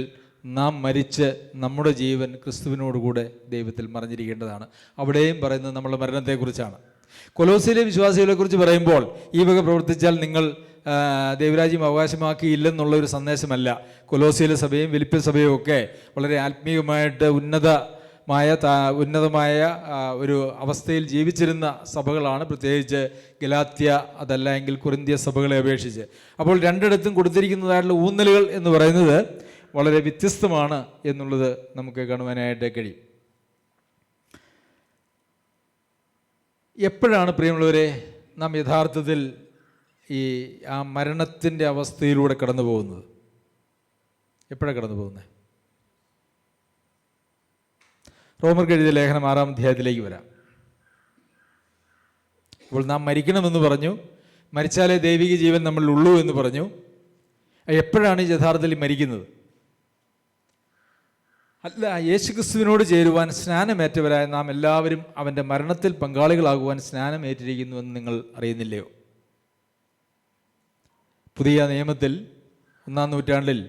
നാം മരിച്ച് നമ്മുടെ ജീവൻ ക്രിസ്തുവിനോടുകൂടെ ദൈവത്തിൽ മറഞ്ഞിരിക്കേണ്ടതാണ്. അവിടെയും പറയുന്നത് നമ്മുടെ മരണത്തെക്കുറിച്ചാണ്. കൊലോസ്യയിലെ വിശ്വാസികളെക്കുറിച്ച് പറയുമ്പോൾ ഈ വക പ്രവർത്തിച്ചാൽ നിങ്ങൾ ദൈവരാജ്യം അവകാശമാക്കിയില്ലെന്നുള്ള ഒരു സന്ദേശമല്ല. കൊലോസ്യയിലെ സഭയും ഫിലിപ്പി സഭയും ഒക്കെ വളരെ ആത്മീയമായിട്ട് ഉന്നതമായ ഒരു അവസ്ഥയിൽ ജീവിച്ചിരുന്ന സഭകളാണ്, പ്രത്യേകിച്ച് ഗലാത്യ അതല്ല എങ്കിൽ കൊരിന്ത്യ സഭകളെ അപേക്ഷിച്ച്. അപ്പോൾ രണ്ടിടത്തും കൊടുത്തിരിക്കുന്നതായിട്ടുള്ള ഊന്നലുകൾ എന്ന് പറയുന്നത് വളരെ വ്യത്യസ്തമാണ് എന്നുള്ളത് നമുക്ക് കാണുവാനായിട്ട് കഴിയും. എപ്പോഴാണ് പ്രിയമുള്ളവരെ നാം യഥാർത്ഥത്തിൽ ആ മരണത്തിൻ്റെ അവസ്ഥയിലൂടെ കടന്നു പോകുന്നത്? എപ്പോഴാണ് കടന്നു പോകുന്നത്? റോമർക്ക് എഴുതിയ ലേഖനം 6-ാം അധ്യായത്തിലേക്ക് വരാം. അപ്പോൾ നാം മരിക്കണമെന്ന് പറഞ്ഞു, മരിച്ചാലേ ദൈവിക ജീവൻ നമ്മളിലുള്ളൂ എന്ന് പറഞ്ഞു. എപ്പോഴാണ് യഥാർത്ഥത്തിൽ മരിക്കുന്നത്? അല്ല, യേശുക്രിസ്തുവിനോട് ചേരുവാൻ സ്നാനമേറ്റവരായ നാം എല്ലാവരും അവൻ്റെ മരണത്തിൽ പങ്കാളികളാകുവാൻ സ്നാനമേറ്റിരിക്കുന്നുവെന്ന് നിങ്ങൾ അറിയുന്നില്ലയോ? പുതിയ നിയമത്തിൽ 1-ാം നൂറ്റാണ്ടിൽ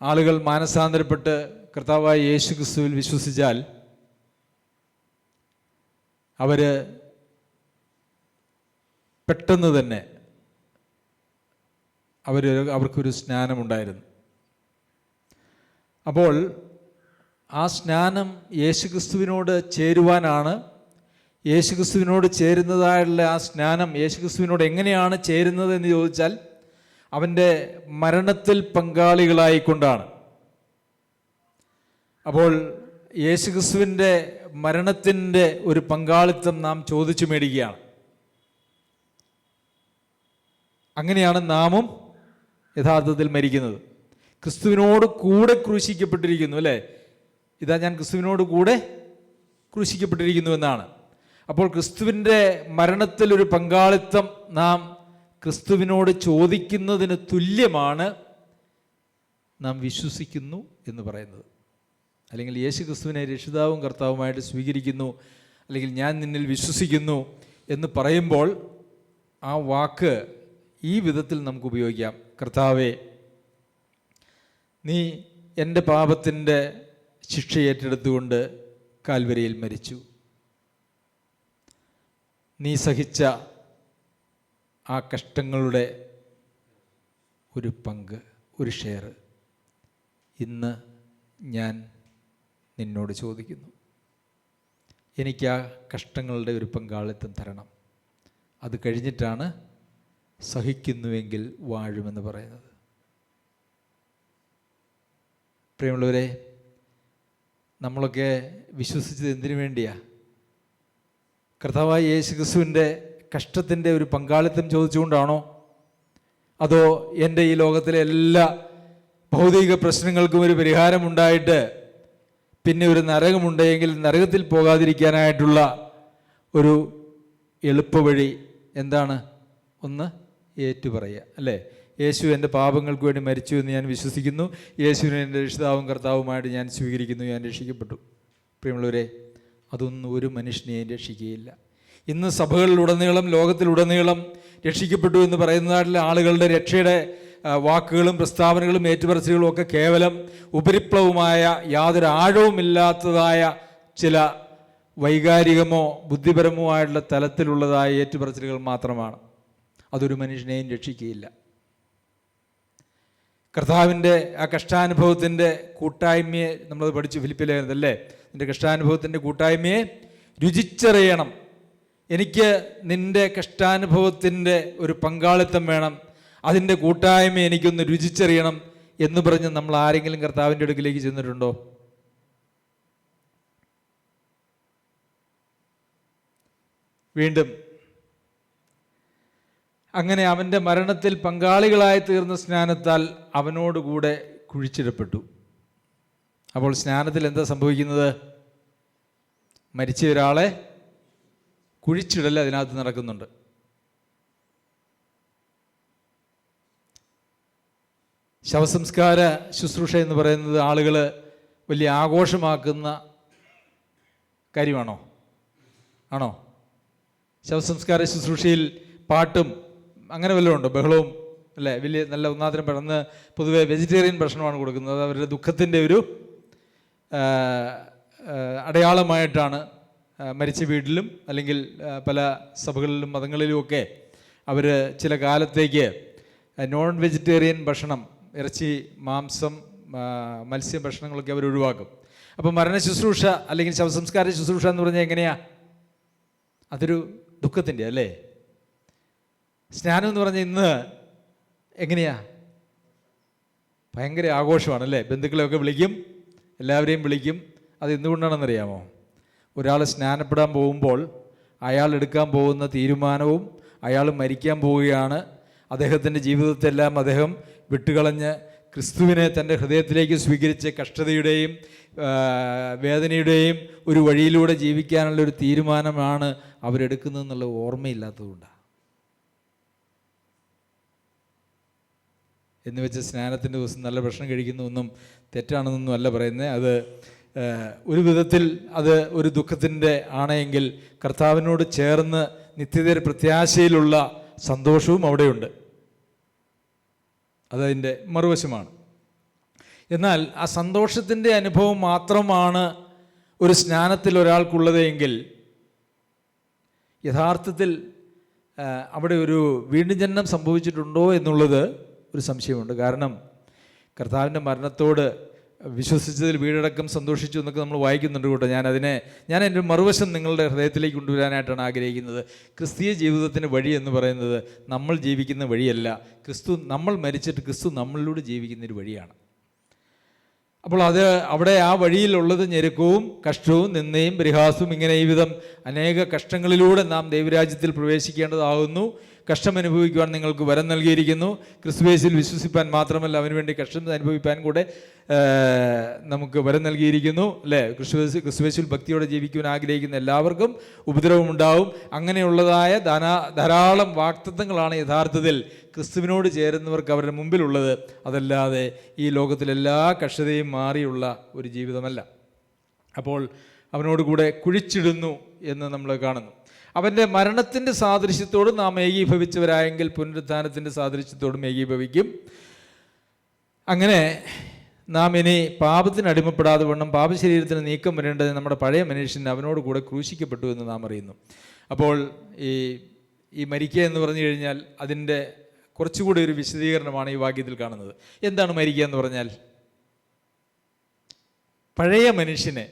ആളുകൾ മാനസാന്തരപ്പെട്ട് കർത്താവായ യേശുക്രിസ്തുവിൽ വിശ്വസിച്ചാൽ അവർ പെട്ടെന്ന് തന്നെ അവർക്കൊരു സ്നാനമുണ്ടായിരുന്നു. അപ്പോൾ ആ സ്നാനം യേശുക്രിസ്തുവിനോട് ചേരുവാനാണ്. യേശുക്രിസ്തുവിനോട് ചേരുന്നതായുള്ള ആ സ്നാനം യേശുക്രിസ്തുവിനോട് എങ്ങനെയാണ് ചേരുന്നത് എന്ന് ചോദിച്ചാൽ അവൻ്റെ മരണത്തിൽ പങ്കാളികളായിക്കൊണ്ടാണ്. അപ്പോൾ യേശുക്രിസ്തുവിൻ്റെ മരണത്തിൻ്റെ ഒരു പങ്കാളിത്തം നാം ചോദിച്ചു മേടിക്കുകയാണ്. അങ്ങനെയാണ് നാമും യഥാർത്ഥത്തിൽ മരിക്കുന്നത്. ക്രിസ്തുവിനോട് കൂടെ ക്രൂശിക്കപ്പെട്ടിരിക്കുന്നു, അല്ലേ? ഇതാ ഞാൻ ക്രിസ്തുവിനോട് കൂടെ ക്രൂശിക്കപ്പെട്ടിരിക്കുന്നു എന്നാണ്. അപ്പോൾ ക്രിസ്തുവിൻ്റെ മരണത്തിലൊരു പങ്കാളിത്തം നാം ക്രിസ്തുവിനോട് ചോദിക്കുന്നതിന് തുല്യമാണ് നാം വിശ്വസിക്കുന്നു എന്ന് പറയുന്നത്. അല്ലെങ്കിൽ യേശു ക്രിസ്തുവിനെ രക്ഷിതാവും കർത്താവുമായിട്ട് സ്വീകരിക്കുന്നു, അല്ലെങ്കിൽ ഞാൻ നിന്നിൽ വിശ്വസിക്കുന്നു എന്ന് പറയുമ്പോൾ ആ വാക്ക് ഈ വിധത്തിൽ നമുക്ക് ഉപയോഗിക്കാം. കർത്താവേ, നീ എൻ്റെ പാപത്തിൻ്റെ ശിക്ഷ ഏറ്റെടുത്തുകൊണ്ട് കാൽവരിയിൽ മരിച്ചു. നീ സഹിച്ച ആ കഷ്ടങ്ങളുടെ ഒരു പങ്ക്, ഒരു ഷെയർ ഇന്ന് ഞാൻ നിന്നോട് ചോദിക്കുന്നു. എനിക്ക് ആ കഷ്ടങ്ങളുടെ ഒരു പങ്കാളിത്തം തരണം. അത് കഴിഞ്ഞിട്ടാണ് സഹിക്കുന്നുവെങ്കിൽ വാഴുമെന്ന് പറയുന്നത്. പ്രിയമുള്ളവരെ, നമ്മളൊക്കെ വിശ്വസിച്ചത് എന്തിനു വേണ്ടിയാ? കർത്താവായ യേശു ക്രിസ്തുവിൻ്റെ കഷ്ടത്തിൻ്റെ ഒരു പങ്കാളിത്തം ചോദിച്ചുകൊണ്ടാണോ? അതോ എൻ്റെ ഈ ലോകത്തിലെ എല്ലാ ഭൗതിക പ്രശ്നങ്ങൾക്കും ഒരു പരിഹാരമുണ്ടായിട്ട് പിന്നെ ഒരു നരകമുണ്ടെങ്കിൽ നരകത്തിൽ പോകാതിരിക്കാനായിട്ടുള്ള ഒരു എളുപ്പവഴി എന്താണ്? ഒന്ന് ഏറ്റുപറയുക, അല്ലേ? യേശു എൻ്റെ പാപങ്ങൾക്ക് വേണ്ടി മരിച്ചു എന്ന് ഞാൻ വിശ്വസിക്കുന്നു, യേശുവിനെ എൻ്റെ രക്ഷിതാവും കർത്താവുമായിട്ട് ഞാൻ സ്വീകരിക്കുന്നു, ഞാൻ രക്ഷിക്കപ്പെട്ടു. പ്രിയമുള്ളവരെ, അതൊന്നും ഒരു മനുഷ്യനെയും രക്ഷിക്കുകയില്ല. ഇന്ന് സഭകളിലുടനീളം, ലോകത്തിലുടനീളം രക്ഷിക്കപ്പെട്ടു എന്ന് പറയുന്നതായിട്ടുള്ള ആളുകളുടെ രക്ഷയുടെ വാക്കുകളും പ്രസ്താവനകളും ഏറ്റുപറച്ചിലുകളും ഒക്കെ കേവലം ഉപരിപ്ലവമായ യാതൊരു ആഴവുമില്ലാത്തതായ ചില വൈകാരികമോ ബുദ്ധിപരമോ ആയിട്ടുള്ള തലത്തിലുള്ളതായ ഏറ്റുപറച്ചിലുകൾ മാത്രമാണ്. അതൊരു മനുഷ്യനെയും രക്ഷിക്കുകയില്ല. കർത്താവിൻ്റെ ആ കഷ്ടാനുഭവത്തിൻ്റെ കൂട്ടായ്മയെ നമ്മളത് പഠിച്ചു ഫിലിപ്പിലേതല്ലേ? നിൻ്റെ കഷ്ടാനുഭവത്തിൻ്റെ കൂട്ടായ്മയെ രുചിച്ചറിയണം. എനിക്ക് നിൻ്റെ കഷ്ടാനുഭവത്തിൻ്റെ ഒരു പങ്കാളിത്തം വേണം, അതിൻ്റെ കൂട്ടായ്മ എനിക്കൊന്ന് രുചിച്ചറിയണം എന്ന് പറഞ്ഞ് നമ്മൾ ആരെങ്കിലും കർത്താവിൻ്റെ അടുക്കിലേക്ക് ചെന്നിട്ടുണ്ടോ? വീണ്ടും അങ്ങനെ അവൻ്റെ മരണത്തിൽ പങ്കാളികളായി തീർന്ന സ്നാനത്താൽ അവനോടുകൂടെ കുഴിച്ചിടപ്പെട്ടു. അപ്പോൾ സ്നാനത്തിൽ എന്താ സംഭവിക്കുന്നത്? മരിച്ച ഒരാളെ കുഴിച്ചിടൽ അതിനകത്ത് നടക്കുന്നുണ്ട്. ശവസംസ്കാര ശുശ്രൂഷ എന്ന് പറയുന്നത് ആളുകൾ വലിയ ആഘോഷമാക്കുന്ന കാര്യമാണോ? ആണോ? ശവസംസ്കാര ശുശ്രൂഷയിൽ പാട്ടും അങ്ങനെ വല്ലതും ഉണ്ടോ? ബഹളവും, അല്ലേ? വലിയ നല്ല ഒന്നാന്തരം പെട്ടെന്ന് പൊതുവെ വെജിറ്റേറിയൻ ഭക്ഷണമാണ് കൊടുക്കുന്നത്. അവരുടെ ദുഃഖത്തിൻ്റെ ഒരു അടയാളമായിട്ടാണ് മരിച്ച വീട്ടിലും അല്ലെങ്കിൽ പല സഭകളിലും മതങ്ങളിലുമൊക്കെ അവർ ചില കാലത്തേക്ക് നോൺ വെജിറ്റേറിയൻ ഭക്ഷണം, ഇറച്ചി, മാംസം, മത്സ്യ ഭക്ഷണങ്ങളൊക്കെ അവർ ഒഴിവാക്കും. അപ്പോൾ മരണ ശുശ്രൂഷ അല്ലെങ്കിൽ ശവസംസ്കാര ശുശ്രൂഷ എന്ന് പറഞ്ഞാൽ എങ്ങനെയാ? അതൊരു ദുഃഖത്തിൻ്റെ, അല്ലേ? സ്നാനം എന്ന് പറഞ്ഞാൽ ഇന്ന് എങ്ങനെയാ? ഭയങ്കര ആഘോഷമാണ്, അല്ലേ? ബന്ധുക്കളെയൊക്കെ വിളിക്കും, എല്ലാവരെയും വിളിക്കും. അത് എന്തുകൊണ്ടാണെന്നറിയാമോ? ഒരാൾ സ്നാനപ്പെടാൻ പോകുമ്പോൾ അയാൾ എടുക്കാൻ പോകുന്ന തീരുമാനവും അയാൾ മരിക്കാൻ പോവുകയാണ്. അദ്ദേഹത്തിൻ്റെ ജീവിതത്തെല്ലാം അദ്ദേഹം വിട്ടുകളഞ്ഞ് ക്രിസ്തുവിനെ തൻ്റെ ഹൃദയത്തിലേക്ക് സ്വീകരിച്ച് കഷ്ടതയുടെയും വേദനയുടെയും ഒരു വഴിയിലൂടെ ജീവിക്കാനുള്ളൊരു തീരുമാനമാണ് അവരെടുക്കുന്നതെന്നുള്ള ഓർമ്മയില്ലാത്തതുകൊണ്ടാണ്. എന്ന് വെച്ച് സ്നാനത്തിൻ്റെ ദിവസം നല്ല ഭക്ഷണം കഴിക്കുന്നതൊന്നും തെറ്റാണെന്നൊന്നും അല്ല പറയുന്നത്. അത് ഒരു വിധത്തിൽ അത് ഒരു ദുഃഖത്തിൻ്റെ ആണെങ്കിൽ കർത്താവിനോട് ചേർന്ന് നിത്യത പ്രത്യാശയിലുള്ള സന്തോഷവും അവിടെയുണ്ട്. അതതിൻ്റെ മറുവശമാണ്. എന്നാൽ ആ സന്തോഷത്തിൻ്റെ അനുഭവം മാത്രമാണ് ഒരു സ്നാനത്തിൽ ഒരാൾക്കുള്ളത് എങ്കിൽ യഥാർത്ഥത്തിൽ അവിടെ ഒരു വീണ്ടും ജനനം സംഭവിച്ചിട്ടുണ്ടോ എന്നുള്ളത് ഒരു സംശയമുണ്ട്. കാരണം കർത്താവിൻ്റെ മരണത്തോട് വിശ്വസിച്ചതിൽ വീടടക്കം സന്തോഷിച്ചു എന്നൊക്കെ നമ്മൾ വായിക്കുന്നുണ്ട് കേട്ടോ. ഞാൻ എൻ്റെ മറുവശം നിങ്ങളുടെ ഹൃദയത്തിലേക്ക് കൊണ്ടുവരാനായിട്ടാണ് ആഗ്രഹിക്കുന്നത്. ക്രിസ്തീയ ജീവിതത്തിന് വഴി എന്ന് പറയുന്നത് നമ്മൾ ജീവിക്കുന്ന വഴിയല്ല, നമ്മൾ മരിച്ചിട്ട് ക്രിസ്തു നമ്മളിലൂടെ ജീവിക്കുന്നൊരു വഴിയാണ്. അപ്പോൾ അവിടെ ആ വഴിയിലുള്ളത് ഞെരുക്കവും കഷ്ടവും നിന്ദയും പരിഹാസവും, ഇങ്ങനെ ഈ വിധം അനേക കഷ്ടങ്ങളിലൂടെ നാം ദൈവരാജ്യത്തിൽ പ്രവേശിക്കേണ്ടതാകുന്നു. കഷ്ടം അനുഭവിക്കുവാൻ നിങ്ങൾക്ക് വരം നൽകിയിരിക്കുന്നു. ക്രിസ്തുയേശുവിൽ വിശ്വസിപ്പാൻ മാത്രമല്ല, അവന് വേണ്ടി കഷ്ടം അനുഭവിപ്പാൻ കൂടെ നമുക്ക് വരം നൽകിയിരിക്കുന്നു, അല്ലേ? ക്രിസ്തുയേശുവിൽ ഭക്തിയോടെ ജീവിക്കുവാൻ ആഗ്രഹിക്കുന്ന എല്ലാവർക്കും ഉപദ്രവമുണ്ടാവും. അങ്ങനെയുള്ളതായ ധാരാളം വാഗ്ദത്തങ്ങളാണ് യഥാർത്ഥത്തിൽ ക്രിസ്തുവിനോട് ചേരുന്നവർക്ക് അവരുടെ മുമ്പിലുള്ളത്. അതല്ലാതെ ഈ ലോകത്തിലെല്ലാ കഷ്ടതയും മാറിയുള്ള ഒരു ജീവിതമല്ല. അപ്പോൾ അവനോട് കൂടെ കുഴിച്ചിടുന്നു എന്ന് നമ്മൾ കാണുന്നു. അവൻ്റെ മരണത്തിൻ്റെ സാദൃശ്യത്തോടും നാം ഏകീഭവിച്ചവരായെങ്കിൽ പുനരുത്ഥാനത്തിൻ്റെ സാദൃശ്യത്തോടും ഏകീഭവിക്കും. അങ്ങനെ നാം ഇനി പാപത്തിന് അടിമപ്പെടാതെ വണ്ണം പാപശരീരത്തിന് നീക്കം വരേണ്ടത് നമ്മുടെ പഴയ മനുഷ്യൻ അവനോട് കൂടെ ക്രൂശിക്കപ്പെട്ടു എന്ന് നാം അറിയുന്നു. അപ്പോൾ ഈ മരിക്കുക എന്ന് പറഞ്ഞു കഴിഞ്ഞാൽ അതിൻ്റെ കുറച്ചുകൂടി ഒരു വിശദീകരണമാണ് ഈ വാക്യത്തിൽ കാണുന്നത്. എന്താണ് മരിക്കുക എന്ന് പറഞ്ഞാൽ? പഴയ മനുഷ്യനെ,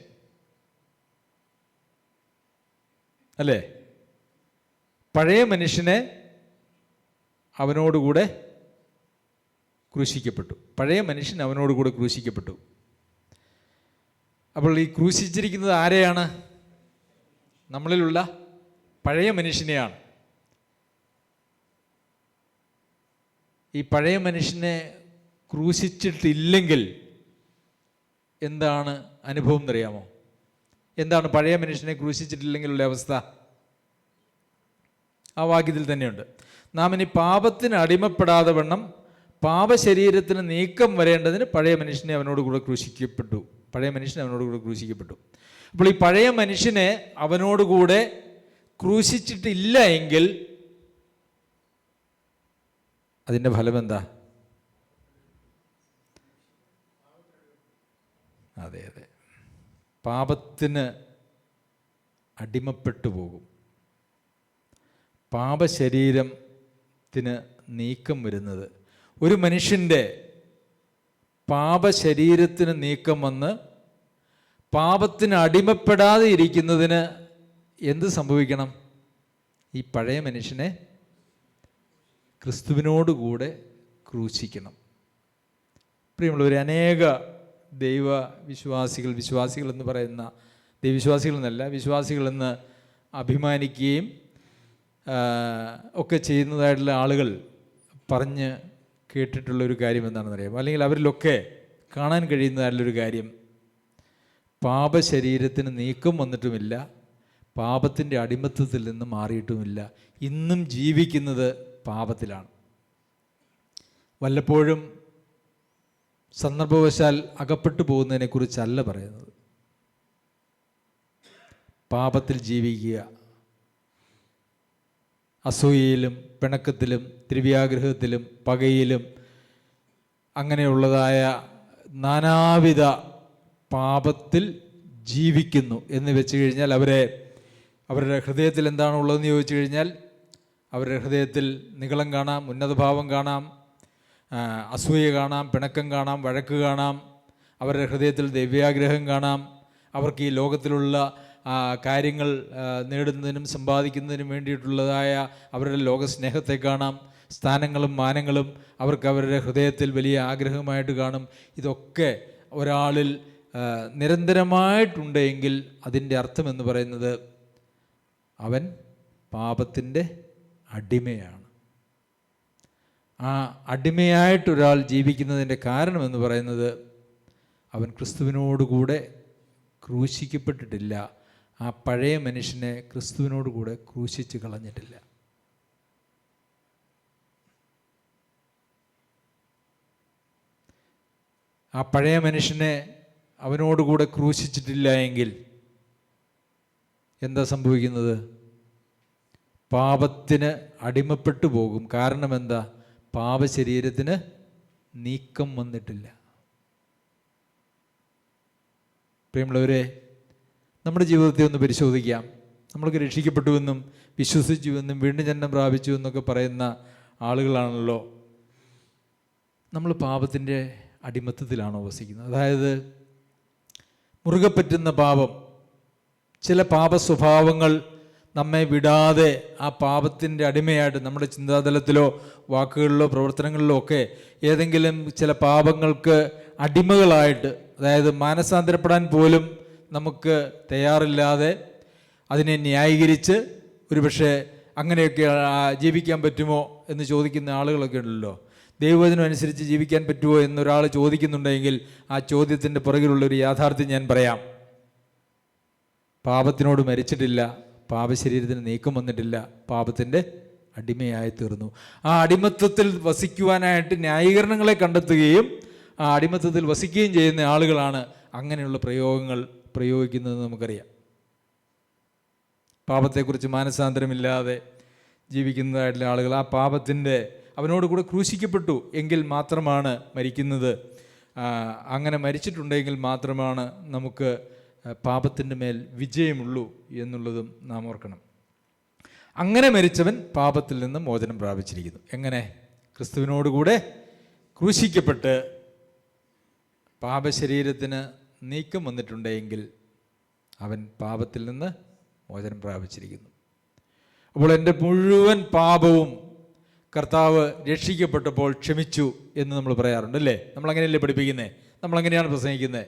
അല്ലേ, പഴയ മനുഷ്യനെ അവനോടുകൂടെ ക്രൂശിക്കപ്പെട്ടു. പഴയ മനുഷ്യൻ അവനോടുകൂടെ ക്രൂശിക്കപ്പെട്ടു. അപ്പോൾ ഈ ക്രൂശിച്ചിരിക്കുന്നത് ആരെയാണ്? നമ്മളിലുള്ള പഴയ മനുഷ്യനെയാണ്. ഈ പഴയ മനുഷ്യനെ ക്രൂശിച്ചിട്ടില്ലെങ്കിൽ എന്താണ് അനുഭവം എന്നറിയാമോ? എന്താണ് പഴയ മനുഷ്യനെ ക്രൂശിച്ചിട്ടില്ലെങ്കിലുള്ള അവസ്ഥ? ആ വാക്യത്തിൽ തന്നെയുണ്ട്. നാം ഇനി പാപത്തിന് അടിമപ്പെടാതെ വണ്ണം പാപശരീരത്തിന് നീക്കം വരേണ്ടതിന് പഴയ മനുഷ്യനെ അവനോട് കൂടെ ക്രൂശിക്കപ്പെട്ടു. പഴയ മനുഷ്യൻ അവനോട് കൂടെ ക്രൂശിക്കപ്പെട്ടു. അപ്പോൾ ഈ പഴയ മനുഷ്യനെ അവനോടുകൂടെ ക്രൂശിച്ചിട്ടില്ല എങ്കിൽ അതിൻ്റെ ഫലം എന്താ? അതെ, പാപത്തിന് അടിമപ്പെട്ടു പോകും. പാപശരീരത്തിന് നീക്കം വരുന്നത്, ഒരു മനുഷ്യൻ്റെ പാപശരീരത്തിന് നീക്കം വന്ന് പാപത്തിന് അടിമപ്പെടാതെ ഇരിക്കുന്നതിന് എന്ത് സംഭവിക്കണം? ഈ പഴയ മനുഷ്യനെ ക്രിസ്തുവിനോടുകൂടെ ക്രൂശിക്കണം. പ്രിയമുള്ളവരെ, അനേക വിശ്വാസികൾ എന്ന് പറയുന്ന, ദൈവവിശ്വാസികൾ എന്നല്ല, വിശ്വാസികളെന്ന് അഭിമാനിക്കുകയും ഒക്കെ ചെയ്യുന്നതായിട്ടുള്ള ആളുകൾ പറഞ്ഞ് കേട്ടിട്ടുള്ളൊരു കാര്യം എന്താണെന്ന് അറിയാം, അല്ലെങ്കിൽ അവരിലൊക്കെ കാണാൻ കഴിയുന്നതായിട്ടുള്ളൊരു കാര്യം, പാപശരീരത്തിന് നീക്കം വന്നിട്ടുമില്ല, പാപത്തിൻ്റെ അടിമത്തത്തിൽ നിന്ന് മാറിയിട്ടുമില്ല, ഇന്നും ജീവിക്കുന്നത് പാപത്തിലാണ്. വല്ലപ്പോഴും സന്ദർഭവശാൽ അകപ്പെട്ടു പോകുന്നതിനെക്കുറിച്ചല്ല പറയുന്നത്. പാപത്തിൽ ജീവിക്കുക, അസൂയയിലും പിണക്കത്തിലും ദ്രവ്യാഗ്രഹത്തിലും പകയിലും അങ്ങനെയുള്ളതായ നാനാവിധ പാപത്തിൽ ജീവിക്കുന്നു എന്ന് വെച്ച് കഴിഞ്ഞാൽ അവരുടെ ഹൃദയത്തിൽ എന്താണ് ഉള്ളതെന്ന് ചോദിച്ചു കഴിഞ്ഞാൽ അവരുടെ ഹൃദയത്തിൽ നിഗളം കാണാം, ഉന്നതഭാവം കാണാം, അസൂയ കാണാം, പിണക്കം കാണാം, വഴക്ക് കാണാം. അവരുടെ ഹൃദയത്തിൽ ദ്രവ്യാഗ്രഹം കാണാം. അവർക്ക് ഈ ലോകത്തിലുള്ള കാര്യങ്ങൾ നേടുന്നതിനും സമ്പാദിക്കുന്നതിനും വേണ്ടിയിട്ടുള്ളതായ അവരുടെ ലോകസ്നേഹത്തെ കാണാം. സ്ഥാനങ്ങളും മാനങ്ങളും അവർക്ക് അവരുടെ ഹൃദയത്തിൽ വലിയ ആഗ്രഹമായിട്ട് കാണും. ഇതൊക്കെ ഒരാളിൽ നിരന്തരമായിട്ടുണ്ടെങ്കിൽ അതിൻ്റെ അർത്ഥമെന്ന് പറയുന്നത് അവൻ പാപത്തിൻ്റെ അടിമയാണ്. ആ അടിമയായിട്ടൊരാൾ ജീവിക്കുന്നതിൻ്റെ കാരണമെന്ന് പറയുന്നത് അവൻ ക്രിസ്തുവിനോടുകൂടെ ക്രൂശിക്കപ്പെട്ടിട്ടില്ല. ആ പഴയ മനുഷ്യനെ ക്രിസ്തുവിനോടുകൂടെ ക്രൂശിച്ച് കളഞ്ഞിട്ടില്ല. ആ പഴയ മനുഷ്യനെ അവനോടുകൂടെ ക്രൂശിച്ചിട്ടില്ല എങ്കിൽ എന്താ സംഭവിക്കുന്നത്? പാപത്തിന് അടിമപ്പെട്ടു പോകും. കാരണം എന്താ? പാപശരീരത്തിന് നീക്കം വന്നിട്ടില്ല. പ്രിയമുള്ളവരെ, നമ്മുടെ ജീവിതത്തെ ഒന്ന് പരിശോധിക്കാം. നമ്മൾക്ക് രക്ഷിക്കപ്പെട്ടുവെന്നും വിശ്വസിച്ചുവെന്നും വീണ്ടും ജന്മം പ്രാപിച്ചു എന്നൊക്കെ പറയുന്ന ആളുകളാണല്ലോ. നമ്മൾ പാപത്തിൻ്റെ അടിമത്തത്തിലാണോ വസിക്കുന്നത്? അതായത് മുറുകെ പറ്റുന്ന പാപം, ചില പാപ സ്വഭാവങ്ങൾ നമ്മെ വിടാതെ ആ പാപത്തിൻ്റെ അടിമയായിട്ട് നമ്മുടെ ചിന്താതലത്തിലോ വാക്കുകളിലോ പ്രവർത്തനങ്ങളിലോ ഒക്കെ ഏതെങ്കിലും ചില പാപങ്ങൾക്ക് അടിമകളായിട്ട്, അതായത് മാനസാന്തരപ്പെടാൻ പോലും നമുക്ക് തയ്യാറില്ലാതെ അതിനെ ന്യായീകരിച്ച് ഒരുപക്ഷെ അങ്ങനെയൊക്കെ ജീവിക്കാൻ പറ്റുമോ എന്ന് ചോദിക്കുന്ന ആളുകളൊക്കെ ഉണ്ടല്ലോ. ദൈവവചനം അനുസരിച്ച് ജീവിക്കാൻ പറ്റുമോ എന്നൊരാൾ ചോദിക്കുന്നുണ്ടെങ്കിൽ ആ ചോദ്യത്തിൻ്റെ പുറകിലുള്ളൊരു യാഥാർത്ഥ്യം ഞാൻ പറയാം. പാപത്തിനോട് മരിച്ചിട്ടില്ല, പാപശരീരത്തിന് നീക്കം വന്നിട്ടില്ല, പാപത്തിൻ്റെ അടിമയായി തീർന്നു. ആ അടിമത്തത്തിൽ വസിക്കുവാനായിട്ട് ന്യായീകരണങ്ങളെ കണ്ടെത്തുകയും ആ അടിമത്തത്തിൽ വസിക്കുകയും ചെയ്യുന്ന ആളുകളാണ് അങ്ങനെയുള്ള പ്രയോഗങ്ങൾ പ്രയോഗിക്കുന്നത് നമുക്കറിയാം. പാപത്തെക്കുറിച്ച് മാനസാന്തരമില്ലാതെ ജീവിക്കുന്നതായിട്ടുള്ള ആളുകൾ ആ പാപത്തിൻ്റെ അവനോട് കൂടെ ക്രൂശിക്കപ്പെട്ടു എങ്കിൽ മാത്രമാണ് മരിക്കുന്നത് അങ്ങനെ മരിച്ചിട്ടുണ്ടെങ്കിൽ മാത്രമാണ് നമുക്ക് പാപത്തിൻ്റെ മേൽ വിജയമുള്ളൂ എന്നുള്ളതും നാം ഓർക്കണം. അങ്ങനെ മരിച്ചവൻ പാപത്തിൽ നിന്ന് മോചനം പ്രാപിച്ചിരിക്കുന്നു. എങ്ങനെ? ക്രിസ്തുവിനോടുകൂടെ ക്രൂശിക്കപ്പെട്ട് പാപശരീരത്തിന് നീക്കം വന്നിട്ടുണ്ടെങ്കിൽ അവൻ പാപത്തിൽ നിന്ന് മോചനം പ്രാപിച്ചിരിക്കുന്നു. അപ്പോൾ എൻ്റെ മുഴുവൻ പാപവും കർത്താവ് രക്ഷിക്കപ്പെട്ടപ്പോൾ ക്ഷമിച്ചു എന്ന് നമ്മൾ പറയാറുണ്ട്, അല്ലേ? നമ്മളങ്ങനെയല്ലേ പഠിപ്പിക്കുന്നത്, നമ്മളങ്ങനെയാണ് പ്രസംഗിക്കുന്നത്.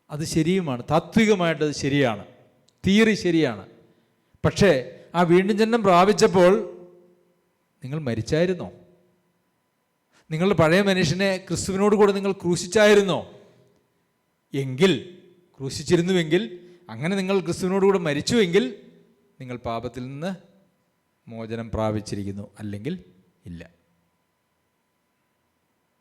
അത് ശരിയുമാണ്, താത്വികമായിട്ട് അത് ശരിയാണ്, തിയറി ശരിയാണ്. പക്ഷേ ആ വീണ്ടും ജന്മം പ്രാപിച്ചപ്പോൾ നിങ്ങൾ മരിച്ചായിരുന്നോ? നിങ്ങളുടെ പഴയ മനുഷ്യനെ ക്രിസ്തുവിനോട് കൂടെ നിങ്ങൾ ക്രൂശിച്ചായിരുന്നോ? എങ്കിൽ, ക്രൂശിച്ചിരുന്നുവെങ്കിൽ, അങ്ങനെ നിങ്ങൾ ക്രിസ്തുവിനോട് കൂടെ മരിച്ചുവെങ്കിൽ നിങ്ങൾ പാപത്തിൽ നിന്ന് മോചനം പ്രാപിച്ചിരിക്കുന്നു. അല്ലെങ്കിൽ ഇല്ല,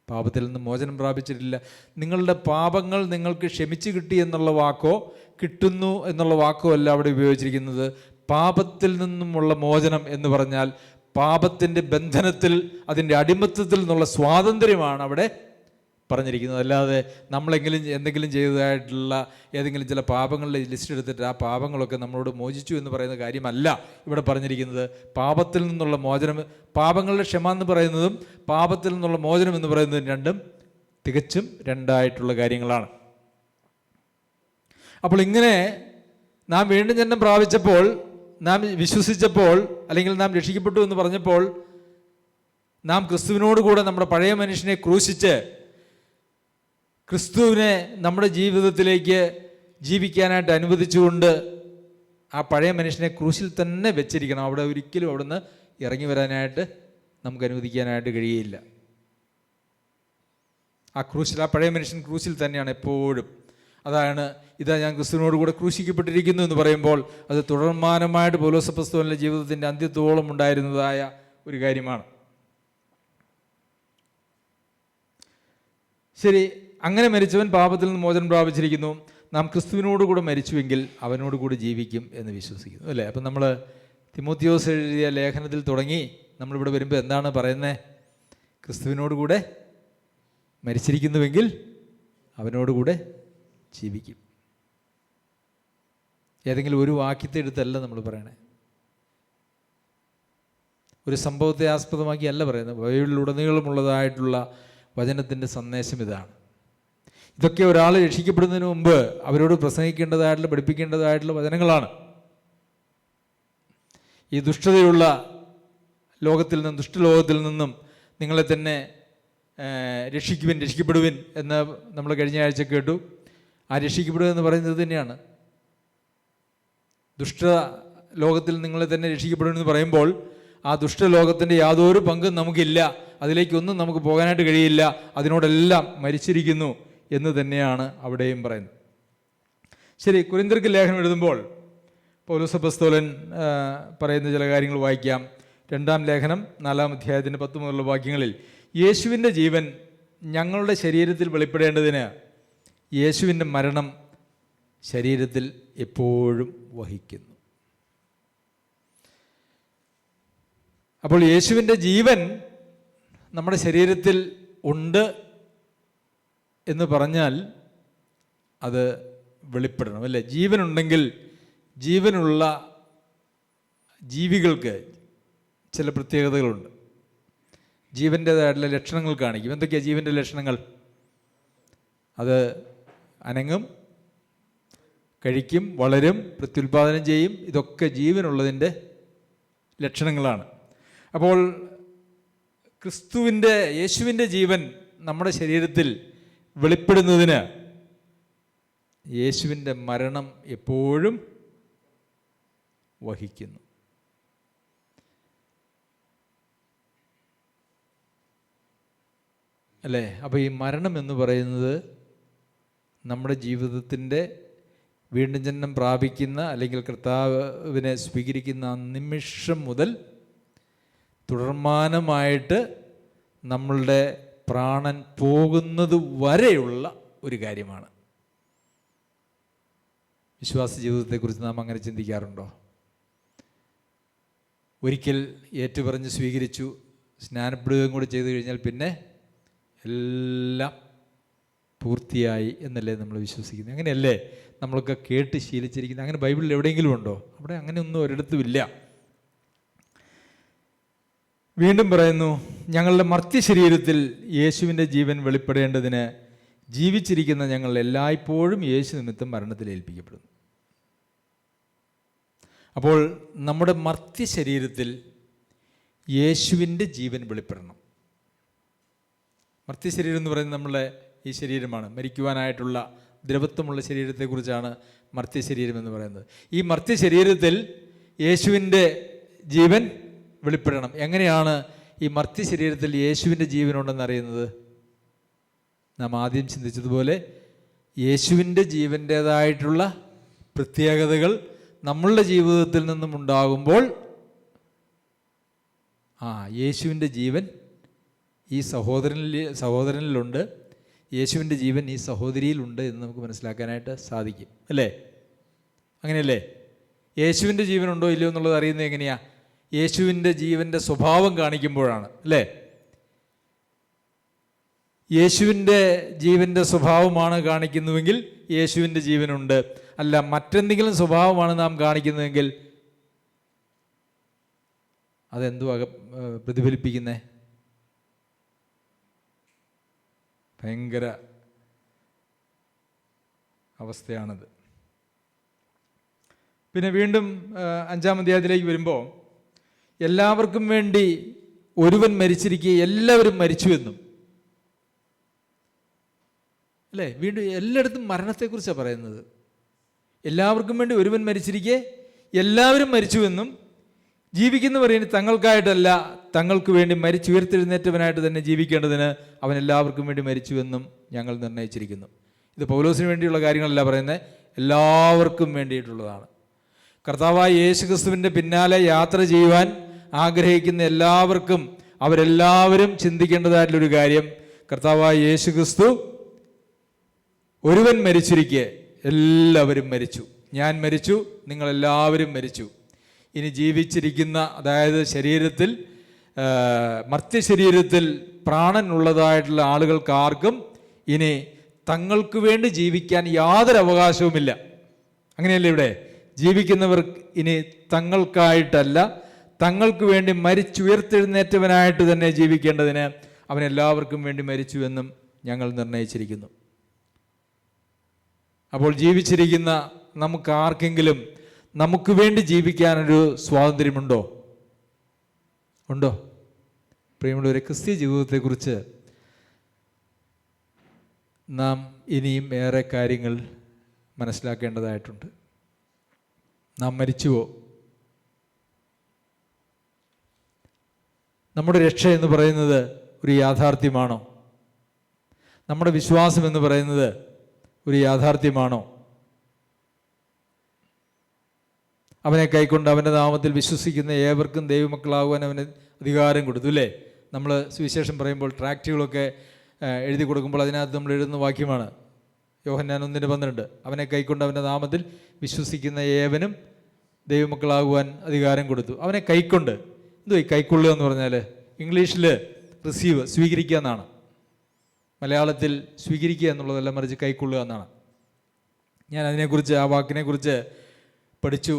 പാപത്തിൽ നിന്ന് മോചനം പ്രാപിച്ചിട്ടില്ല. നിങ്ങളുടെ പാപങ്ങൾ നിങ്ങൾക്ക് ക്ഷമിച്ചു കിട്ടി എന്നുള്ള വാക്കോ കിട്ടുന്നു എന്നുള്ള വാക്കോ അല്ല അവിടെ ഉപയോഗിച്ചിരിക്കുന്നത്. പാപത്തിൽ നിന്നുമുള്ള മോചനം എന്ന് പറഞ്ഞാൽ പാപത്തിൻ്റെ ബന്ധനത്തിൽ, അതിൻ്റെ അടിമത്തത്തിൽ നിന്നുള്ള സ്വാതന്ത്ര്യമാണ് അവിടെ പറഞ്ഞിരിക്കുന്നത്. അല്ലാതെ നമ്മളെങ്കിലും എന്തെങ്കിലും ചെയ്തതായിട്ടുള്ള ഏതെങ്കിലും ചില പാപങ്ങളുടെ ലിസ്റ്റ് എടുത്തിട്ട് ആ പാപങ്ങളൊക്കെ നമ്മളോട് മോചിച്ചു എന്ന് പറയുന്ന കാര്യമല്ല ഇവിടെ പറഞ്ഞിരിക്കുന്നത്. പാപത്തിൽ നിന്നുള്ള മോചനം, പാപങ്ങളുടെ ക്ഷമ എന്ന് പറയുന്നതും പാപത്തിൽ നിന്നുള്ള മോചനം എന്ന് പറയുന്നതും രണ്ടും തികച്ചും രണ്ടായിട്ടുള്ള കാര്യങ്ങളാണ്. അപ്പോൾ ഇങ്ങനെ നാം വീണ്ടും ജന്മം പ്രാപിച്ചപ്പോൾ, നാം വിശ്വസിച്ചപ്പോൾ, അല്ലെങ്കിൽ നാം രക്ഷിക്കപ്പെട്ടു എന്ന് പറഞ്ഞപ്പോൾ, നാം ക്രിസ്തുവിനോട് കൂടെ നമ്മുടെ പഴയ മനുഷ്യനെ ക്രൂശിച്ച് ക്രിസ്തുവിനെ നമ്മുടെ ജീവിതത്തിലേക്ക് ജീവിക്കാനായിട്ട് അനുവദിച്ചുകൊണ്ട് ആ പഴയ മനുഷ്യനെ ക്രൂശിൽ തന്നെ വെച്ചിരിക്കണം. അവിടെ ഒരിക്കലും അവിടുന്ന് ഇറങ്ങി വരാനായിട്ട് നമുക്ക് അനുവദിക്കാനായിട്ട് കഴിയില്ല. ആ ക്രൂശിൽ, ആ പഴയ മനുഷ്യൻ ക്രൂശിൽ തന്നെയാണ് എപ്പോഴും. അതാണ് ഇതാ ഞാൻ ക്രിസ്തുവിനോട് കൂടെ ക്രൂശിക്കപ്പെട്ടിരിക്കുന്നു എന്ന് പറയുമ്പോൾ അത് തുടർമാനമായിട്ട് പൗലോസ് അപ്പോസ്തലന്റെ ജീവിതത്തിൻ്റെ അന്ത്യത്തോളം ഉണ്ടായിരുന്നതായ ഒരു കാര്യമാണ്. ശരി, അങ്ങനെ മരിച്ചവൻ പാപത്തിൽ നിന്ന് മോചനം പ്രാപിച്ചിരിക്കുന്നു. നാം ക്രിസ്തുവിനോടുകൂടെ മരിച്ചുവെങ്കിൽ അവനോടുകൂടി ജീവിക്കും എന്ന് വിശ്വസിക്കുന്നു, അല്ലേ? അപ്പം നമ്മൾ തിമോത്തിയോസ് എഴുതിയ ലേഖനത്തിൽ തുടങ്ങി നമ്മളിവിടെ വരുമ്പോൾ എന്താണ് പറയുന്നത്? ക്രിസ്തുവിനോടുകൂടെ മരിച്ചിരിക്കുന്നുവെങ്കിൽ അവനോടുകൂടെ ജീവിക്കും. ഏതെങ്കിലും ഒരു വാക്യത്തെ എടുത്തല്ല നമ്മൾ പറയണേ, ഒരു സംഭവത്തെ ആസ്പദമാക്കി അല്ല പറയുന്നത്. ബൈബിളിലുടനീളമുള്ളതായിട്ടുള്ള വചനത്തിൻ്റെ സന്ദേശം ഇതാണ്. ഇതൊക്കെ ഒരാൾ രക്ഷിക്കപ്പെടുന്നതിന് മുമ്പ് അവരോട് പ്രസംഗിക്കേണ്ടതായിട്ടുള്ള, പഠിപ്പിക്കേണ്ടതായിട്ടുള്ള വചനങ്ങളാണ്. ഈ ദുഷ്ടതയുള്ള ലോകത്തിൽ നിന്നും, ദുഷ്ടലോകത്തിൽ നിന്നും നിങ്ങളെ തന്നെ രക്ഷിക്കപ്പെടുവിൻ എന്ന് നമ്മൾ കഴിഞ്ഞ ആഴ്ച കേട്ടു. ആ രക്ഷിക്കപ്പെടുക എന്ന് പറയുന്നത് തന്നെയാണ്. ദുഷ്ട ലോകത്തിൽ നിങ്ങളെ തന്നെ രക്ഷിക്കപ്പെടുമെന്ന് പറയുമ്പോൾ ആ ദുഷ്ടലോകത്തിൻ്റെ യാതൊരു പങ്കും നമുക്കില്ല, അതിലേക്കൊന്നും നമുക്ക് പോകാനായിട്ട് കഴിയില്ല, അതിനോടെല്ലാം മരിച്ചിരിക്കുന്നു എന്ന് തന്നെയാണ് അവിടെയും പറയുന്നത്. ശരി, കൊരിന്ത്യർക്ക് ലേഖനം എഴുതുമ്പോൾ പൗലോസ് അപ്പോസ്തലൻ പറയുന്ന ചില കാര്യങ്ങൾ വായിക്കാം. 2-ാം ലേഖനം 4-ാം അധ്യായത്തിൻ്റെ 10 മുതലുള്ള വാക്യങ്ങളിൽ, യേശുവിൻ്റെ ജീവൻ ഞങ്ങളുടെ ശരീരത്തിൽ വെളിപ്പെടേണ്ടതിന് യേശുവിൻ്റെ മരണം ശരീരത്തിൽ എപ്പോഴും വഹിക്കുന്നു. അപ്പോൾ യേശുവിൻ്റെ ജീവൻ നമ്മുടെ ശരീരത്തിൽ ഉണ്ട് എന്ന് പറഞ്ഞാൽ അത് വെളിപ്പെടണം, അല്ലേ? ജീവനുണ്ടെങ്കിൽ, ജീവനുള്ള ജീവികൾക്ക് ചില പ്രത്യേകതകളുണ്ട്, ജീവൻ്റേതായിട്ടുള്ള ലക്ഷണങ്ങൾ കാണിക്കും. എന്തൊക്കെയാണ് ജീവൻ്റെ ലക്ഷണങ്ങൾ? അത് അനങ്ങും, കഴിക്കും, വളരും, പ്രത്യുൽപാദനം ചെയ്യും. ഇതൊക്കെ ജീവനുള്ളതിൻ്റെ ലക്ഷണങ്ങളാണ്. അപ്പോൾ ക്രിസ്തുവിൻ്റെ, യേശുവിൻ്റെ ജീവൻ നമ്മുടെ ശരീരത്തിൽ വെളിപ്പെടുന്നതിന് യേശുവിൻ്റെ മരണം എപ്പോഴും വഹിക്കുന്നു. അല്ലേ? അപ്പോൾ ഈ മരണം എന്ന് പറയുന്നത് നമ്മുടെ ജീവിതത്തിൻ്റെ വീണ്ടും ജന്മം പ്രാപിക്കുന്ന, അല്ലെങ്കിൽ കർത്താവിനെ സ്വീകരിക്കുന്ന ആ നിമിഷം മുതൽ തുടർമാനമായിട്ട് നമ്മളുടെ പ്രാണൻ പോകുന്നത് വരെയുള്ള ഒരു കാര്യമാണ്. വിശ്വാസ ജീവിതത്തെക്കുറിച്ച് നാം അങ്ങനെ ചിന്തിക്കാറുണ്ടോ? ഒരിക്കൽ ഏറ്റുപറഞ്ഞ് സ്വീകരിച്ചു, സ്നാനപ്പെടുകയും കൂടി ചെയ്തു കഴിഞ്ഞാൽ പിന്നെ എല്ലാം പൂർത്തിയായി എന്നല്ലേ നമ്മൾ വിശ്വസിക്കുന്നത്? അങ്ങനെയല്ലേ നമ്മളൊക്കെ കേട്ട് ശീലിച്ചിരിക്കുന്നത്? അങ്ങനെ ബൈബിളിൽ എവിടെയെങ്കിലും ഉണ്ടോ? അവിടെ അങ്ങനെയൊന്നും ഒരിടത്തുമില്ല. വീണ്ടും പറയുന്നു, ഞങ്ങളുടെ മർത്യ ശരീരത്തിൽ യേശുവിൻ്റെ ജീവൻ വെളിപ്പെടേണ്ടതിന് ജീവിച്ചിരിക്കുന്ന ഞങ്ങൾ എല്ലായ്പ്പോഴും യേശു നിമിത്തം മരണത്തിൽ ഏൽപ്പിക്കപ്പെടുന്നു. അപ്പോൾ നമ്മുടെ മർത്യ ശരീരത്തിൽ യേശുവിൻ്റെ ജീവൻ വെളിപ്പെടണം. മർത്യ ശരീരം എന്ന് പറയുന്നത് നമ്മളെ ഈ ശരീരമാണ്. മരിക്കുവാനായിട്ടുള്ള ദ്രവത്വമുള്ള ശരീരത്തെക്കുറിച്ചാണ് മർത്യ ശരീരം എന്ന് പറയുന്നത്. ഈ മർത്യ ശരീരത്തിൽ യേശുവിൻ്റെ ജീവൻ വെളിപ്പെടണം. എങ്ങനെയാണ് ഈ മർത്യ ശരീരത്തിൽ യേശുവിൻ്റെ ജീവനുണ്ടെന്ന് അറിയുന്നത്? നാം ആദ്യം ചിന്തിച്ചതുപോലെ യേശുവിൻ്റെ ജീവൻ്റേതായിട്ടുള്ള പ്രത്യേകതകൾ നമ്മളുടെ ജീവിതത്തിൽ നിന്നും ഉണ്ടാകുമ്പോൾ യേശുവിൻ്റെ ജീവൻ ഈ സഹോദരനിലുണ്ട്, യേശുവിൻ്റെ ജീവൻ ഈ സഹോദരിയിലുണ്ട് എന്ന് നമുക്ക് മനസ്സിലാക്കാനായിട്ട് സാധിക്കും, അല്ലേ? അങ്ങനെയല്ലേ? യേശുവിൻ്റെ ജീവനുണ്ടോ ഇല്ലയോ എന്നുള്ളത് അറിയുന്നത് എങ്ങനെയാണ്? യേശുവിൻ്റെ ജീവൻ്റെ സ്വഭാവം കാണിക്കുമ്പോഴാണ്, അല്ലേ? യേശുവിൻ്റെ ജീവൻ്റെ സ്വഭാവമാണ് കാണിക്കുന്നുവെങ്കിൽ യേശുവിൻ്റെ ജീവനുണ്ട്. അല്ല, മറ്റെന്തെങ്കിലും സ്വഭാവമാണ് നാം കാണിക്കുന്നതെങ്കിൽ അതെന്തുവാ പ്രതിഫലിപ്പിക്കുന്നേ? ഭയങ്കര അവസ്ഥയാണത്. പിന്നെ വീണ്ടും 5-ാം അധ്യായത്തിലേക്ക് വരുമ്പോൾ, എല്ലാവർക്കും വേണ്ടി ഒരുവൻ മരിച്ചിരിക്കെ എല്ലാവരും മരിച്ചുവെന്നും, അല്ലേ? വീണ്ടും എല്ലായിടത്തും മരണത്തെക്കുറിച്ചാണ് പറയുന്നത്. എല്ലാവർക്കും വേണ്ടി ഒരുവൻ മരിച്ചിരിക്കെ എല്ലാവരും മരിച്ചുവെന്നും, ജീവിക്കുന്നവർ ഇനി തങ്ങൾക്കായിട്ടല്ല തങ്ങൾക്ക് വേണ്ടി മരിച്ചുയർത്തെഴുന്നേറ്റവനായിട്ട് തന്നെ ജീവിക്കേണ്ടതിന് അവൻ എല്ലാവർക്കും വേണ്ടി മരിച്ചുവെന്നും ഞങ്ങൾ നിർണയിച്ചിരിക്കുന്നു. ഇത് പൗലോസിന് വേണ്ടിയുള്ള കാര്യങ്ങളല്ല പറയുന്നത്, എല്ലാവർക്കും വേണ്ടിയിട്ടുള്ളതാണ്. കർത്താവായ യേശുക്രിസ്തുവിൻ്റെ പിന്നാലെ യാത്ര ചെയ്യുവാൻ ആഗ്രഹിക്കുന്ന എല്ലാവർക്കും, അവരെല്ലാവരും ചിന്തിക്കേണ്ടതായിട്ടുള്ളൊരു കാര്യം, കർത്താവായ യേശുക്രിസ്തു ഒരുവൻ മരിച്ചിരിക്കെ എല്ലാവരും മരിച്ചു. ഞാൻ മരിച്ചു, നിങ്ങളെല്ലാവരും മരിച്ചു. ഇനി ജീവിച്ചിരിക്കുന്ന, അതായത് ശരീരത്തിൽ, മർത്യ ശരീരത്തിൽ പ്രാണൻ ഉള്ളതായിട്ടുള്ള ആളുകൾക്കാർക്കും ഇനി തങ്ങൾക്ക് വേണ്ടി ജീവിക്കാൻ യാതൊരു അവകാശവുമില്ല. അങ്ങനെയല്ലേ? ഇവിടെ ജീവിക്കുന്നവർ ഇനി തങ്ങൾക്കായിട്ടല്ല തങ്ങൾക്ക് വേണ്ടി മരിച്ചുയർത്തെഴുന്നേറ്റവനായിട്ട് തന്നെ ജീവിക്കേണ്ടതിന് അവൻ എല്ലാവർക്കും വേണ്ടി മരിച്ചുവെന്നും ഞങ്ങൾ നിർണയിച്ചിരിക്കുന്നു. അപ്പോൾ ജീവിച്ചിരിക്കുന്ന നമുക്ക് ആർക്കെങ്കിലും നമുക്ക് വേണ്ടി ജീവിക്കാനൊരു സ്വാതന്ത്ര്യമുണ്ടോ? ഉണ്ടോ? പ്രിയമുള്ളവരെ, ക്രിസ്തീയ ജീവിതത്തെക്കുറിച്ച് നാം ഇനിയും ഏറെ കാര്യങ്ങൾ മനസ്സിലാക്കേണ്ടതായിട്ടുണ്ട്. നാം മരിച്ചുവോ? നമ്മുടെ രക്ഷ എന്ന് പറയുന്നത് ഒരു യാഥാർത്ഥ്യമാണോ? നമ്മുടെ വിശ്വാസം എന്ന് പറയുന്നത് ഒരു യാഥാർത്ഥ്യമാണോ? അവനെ കൈക്കൊണ്ട് അവൻ്റെ നാമത്തിൽ വിശ്വസിക്കുന്ന ഏവർക്കും ദൈവമക്കളാകുവാൻ അവന് അധികാരം കൊടുത്തു, അല്ലേ? നമ്മൾ സുവിശേഷം പറയുമ്പോൾ ട്രാക്റ്റുകളൊക്കെ എഴുതി കൊടുക്കുമ്പോൾ അതിനകത്ത് നമ്മൾ എഴുതുന്ന വാക്യമാണ് യോഹന്നാൻ 1:12. അവനെ കൈക്കൊണ്ട് അവൻ്റെ നാമത്തിൽ വിശ്വസിക്കുന്ന ഏവനും ദൈവമക്കളാകുവാൻ അധികാരം കൊടുത്തു. അവനെ കൈക്കൊണ്ട്, എന്തുവാ ഈ കൈക്കൊള്ളുക എന്ന് പറഞ്ഞാൽ? ഇംഗ്ലീഷിൽ റിസീവ്, സ്വീകരിക്കുക എന്നാണ്. മലയാളത്തിൽ സ്വീകരിക്കുക എന്നുള്ളതല്ല, മറിച്ച് കൈക്കൊള്ളുക എന്നാണ്. ഞാൻ അതിനെക്കുറിച്ച്, ആ വാക്കിനെക്കുറിച്ച് പഠിച്ചു.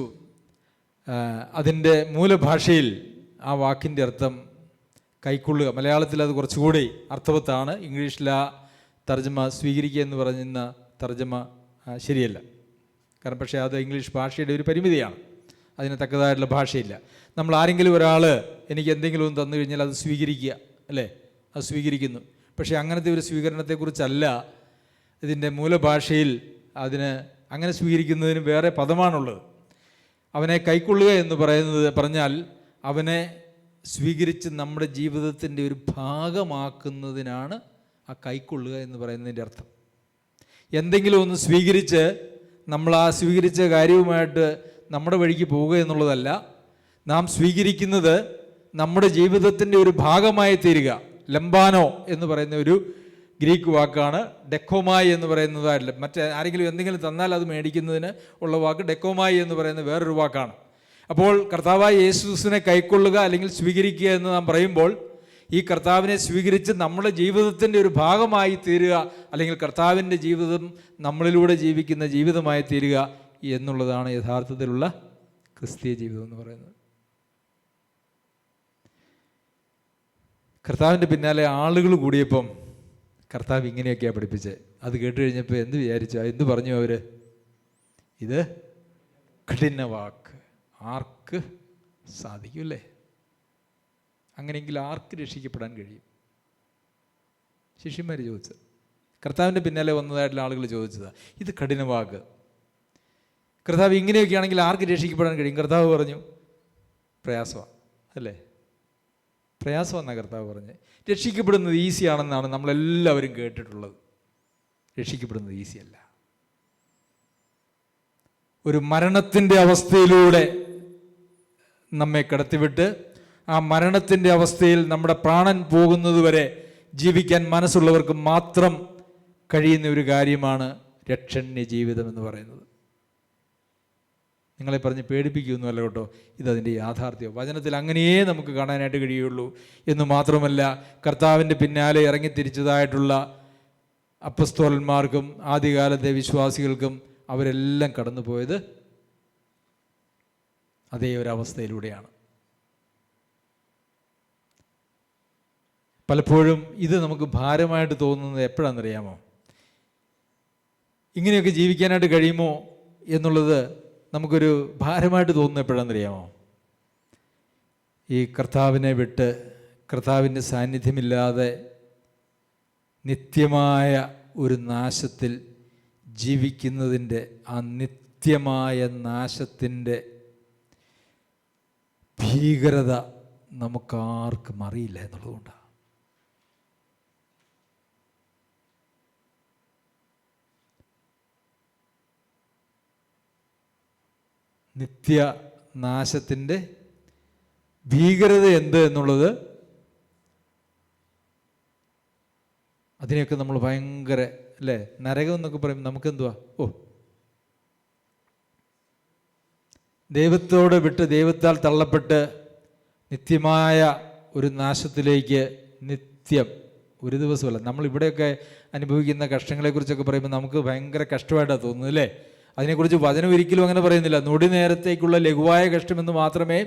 അതിൻ്റെ മൂലഭാഷയിൽ ആ വാക്കിൻ്റെ അർത്ഥം കൈക്കൊള്ളുക. മലയാളത്തിൽ അത് കുറച്ചുകൂടി അർത്ഥവത്താണ്. ഇംഗ്ലീഷിൽ ആ തർജ്ജമ സ്വീകരിക്കുക എന്ന് പറയുന്ന തർജ്ജമ ശരിയല്ല. കാരണം പക്ഷേ അത് ഇംഗ്ലീഷ് ഭാഷയുടെ ഒരു പരിമിതിയാണ്, അതിന് തക്കതായിട്ടുള്ള ഭാഷയില്ല. നമ്മൾ ആരെങ്കിലും ഒരാൾ എനിക്ക് എന്തെങ്കിലും ഒന്ന് തന്നു കഴിഞ്ഞാൽ അത് സ്വീകരിക്കുക, അല്ലേ? അത് സ്വീകരിക്കുന്നു. പക്ഷേ അങ്ങനത്തെ ഒരു സ്വീകരണത്തെക്കുറിച്ചല്ല ഇതിൻ്റെ മൂലഭാഷയിൽ. അതിന് അങ്ങനെ സ്വീകരിക്കുന്നതിന് വേറെ പദമാണുള്ളത്. അവനെ കൈക്കൊള്ളുക എന്ന് പറഞ്ഞാൽ അവനെ സ്വീകരിച്ച് നമ്മുടെ ജീവിതത്തിൻ്റെ ഒരു ഭാഗമാക്കുന്നതിനാണ് ആ കൈക്കൊള്ളുക എന്ന് പറയുന്നതിൻ്റെ അർത്ഥം. എന്തെങ്കിലും ഒന്ന് സ്വീകരിച്ച് നമ്മൾ ആ സ്വീകരിച്ച കാര്യവുമായിട്ട് നമ്മുടെ വഴിക്ക് പോവുക എന്നുള്ളതല്ല. നാം സ്വീകരിക്കുന്നത് നമ്മുടെ ജീവിതത്തിൻ്റെ ഒരു ഭാഗമായി തീരുക. ലംബാനോ എന്ന് പറയുന്ന ഒരു ഗ്രീക്ക് വാക്കാണ്. ഡെക്കോമായി എന്ന് പറയുന്നതായിട്ടില്ല. മറ്റേ ആരെങ്കിലും എന്തെങ്കിലും തന്നാൽ അത് മേടിക്കുന്നതിന് ഉള്ള വാക്ക് ഡെക്കോമായി എന്ന് പറയുന്ന വേറൊരു വാക്കാണ്. അപ്പോൾ കർത്താവായ യേശുക്രിസ്തുവിനെ കൈക്കൊള്ളുക അല്ലെങ്കിൽ സ്വീകരിക്കുക എന്ന് നാം പറയുമ്പോൾ ഈ കർത്താവിനെ സ്വീകരിച്ച് നമ്മുടെ ജീവിതത്തിൻ്റെ ഒരു ഭാഗമായി തീരുക, അല്ലെങ്കിൽ കർത്താവിൻ്റെ ജീവിതം നമ്മളിലൂടെ ജീവിക്കുന്ന ജീവിതമായി തീരുക എന്നുള്ളതാണ് യഥാർത്ഥത്തിലുള്ള ക്രിസ്തീയ ജീവിതം എന്ന് പറയുന്നത്. കർത്താവിൻ്റെ പിന്നാലെ ആളുകൾ കൂടിയപ്പം കർത്താവ് ഇങ്ങനെയൊക്കെയാണ് പഠിപ്പിച്ചത്. അത് കേട്ട് കഴിഞ്ഞപ്പോൾ എന്ത് വിചാരിച്ചു? എന്ത് പറഞ്ഞു അവർ? ഇത് കഠിന വാക്ക്, ആർക്ക് സാധിക്കും അല്ലേ? അങ്ങനെയെങ്കിൽ ആർക്ക് രക്ഷിക്കപ്പെടാൻ കഴിയും? ശിഷ്യന്മാർ ചോദിച്ചത്, കർത്താവിൻ്റെ പിന്നാലെ വന്നതായിട്ടുള്ള ആളുകൾ ചോദിച്ചതാണ്, ഇത് കഠിന വാക്ക്, കർത്താവ് ഇങ്ങനെയൊക്കെ ആണെങ്കിൽ ആർക്ക് രക്ഷിക്കപ്പെടാൻ കഴിയും? കർത്താവ് പറഞ്ഞു പ്രയാസമാണ് അല്ലേ? പ്രയാസമെന്നാണ് കർത്താവ് പറഞ്ഞത്. രക്ഷിക്കപ്പെടുന്നത് ഈസിയാണെന്നാണ് നമ്മളെല്ലാവരും കേട്ടിട്ടുള്ളത്. രക്ഷിക്കപ്പെടുന്നത് ഈസിയല്ല. ഒരു മരണത്തിൻ്റെ അവസ്ഥയിലൂടെ നമ്മെ കടത്തിവിട്ട് ആ മരണത്തിൻ്റെ അവസ്ഥയിൽ നമ്മുടെ പ്രാണൻ പോകുന്നതുവരെ ജീവിക്കാൻ മനസ്സുള്ളവർക്ക് മാത്രം കഴിയുന്ന ഒരു കാര്യമാണ് രക്ഷണ്യ ജീവിതം എന്ന് പറയുന്നത്. നിങ്ങളെ പറഞ്ഞ് പേടിപ്പിക്കുകയൊന്നുമല്ല കേട്ടോ, ഇതതിൻ്റെ യാഥാർത്ഥ്യം. വചനത്തിൽ അങ്ങനെയേ നമുക്ക് കാണാനായിട്ട് കഴിയുള്ളൂ. എന്ന് മാത്രമല്ല, കർത്താവിൻ്റെ പിന്നാലെ ഇറങ്ങിത്തിരിച്ചതായിട്ടുള്ള അപ്പസ്തോലന്മാർക്കും ആദ്യകാലത്തെ വിശ്വാസികൾക്കും അവരെല്ലാം കടന്നു പോയത് അതേ ഒരവസ്ഥയിലൂടെയാണ്. പലപ്പോഴും ഇത് നമുക്ക് ഭാരമായിട്ട് തോന്നുന്നത് എപ്പോഴാണെന്നറിയാമോ? ഇങ്ങനെയൊക്കെ ജീവിക്കാനായിട്ട് കഴിയുമോ എന്നുള്ളത് നമുക്കൊരു ഭാരമായിട്ട് തോന്നുന്നത് എപ്പോഴാണെന്നറിയാമോ? ഈ കർത്താവിനെ വിട്ട് കർത്താവിൻ്റെ സാന്നിധ്യമില്ലാതെ നിത്യമായ ഒരു നാശത്തിൽ ജീവിക്കുന്നതിൻ്റെ, ആ നിത്യമായ നാശത്തിൻ്റെ ഭീകരത നമുക്കാർക്കും അറിയില്ല എന്നുള്ളതുകൊണ്ടാണ്. നിത്യനാശത്തിൻ്റെ ഭീകരത എന്ത് എന്നുള്ളത് അതിനെയൊക്കെ നമ്മൾ ഭയങ്കര അല്ലേ, നരകം എന്നൊക്കെ പറയുമ്പോൾ നമുക്കെന്തുവാ? ദൈവത്തോട് വിട്ട് ദൈവത്താൽ തള്ളപ്പെട്ട് നിത്യമായ ഒരു നാശത്തിലേക്ക് നിത്യം, ഒരു ദിവസമല്ല. നമ്മളിവിടെയൊക്കെ അനുഭവിക്കുന്ന കഷ്ടങ്ങളെക്കുറിച്ചൊക്കെ പറയുമ്പോൾ നമുക്ക് ഭയങ്കര കഷ്ടമായിട്ടാണ് തോന്നുന്നത് അല്ലേ? അതിനെക്കുറിച്ച് വചനം ഒരിക്കലും അങ്ങനെ പറയുന്നില്ല. നൊടി നേരത്തേക്കുള്ള ലഘുവായ കഷ്ടമെന്ന് മാത്രമേ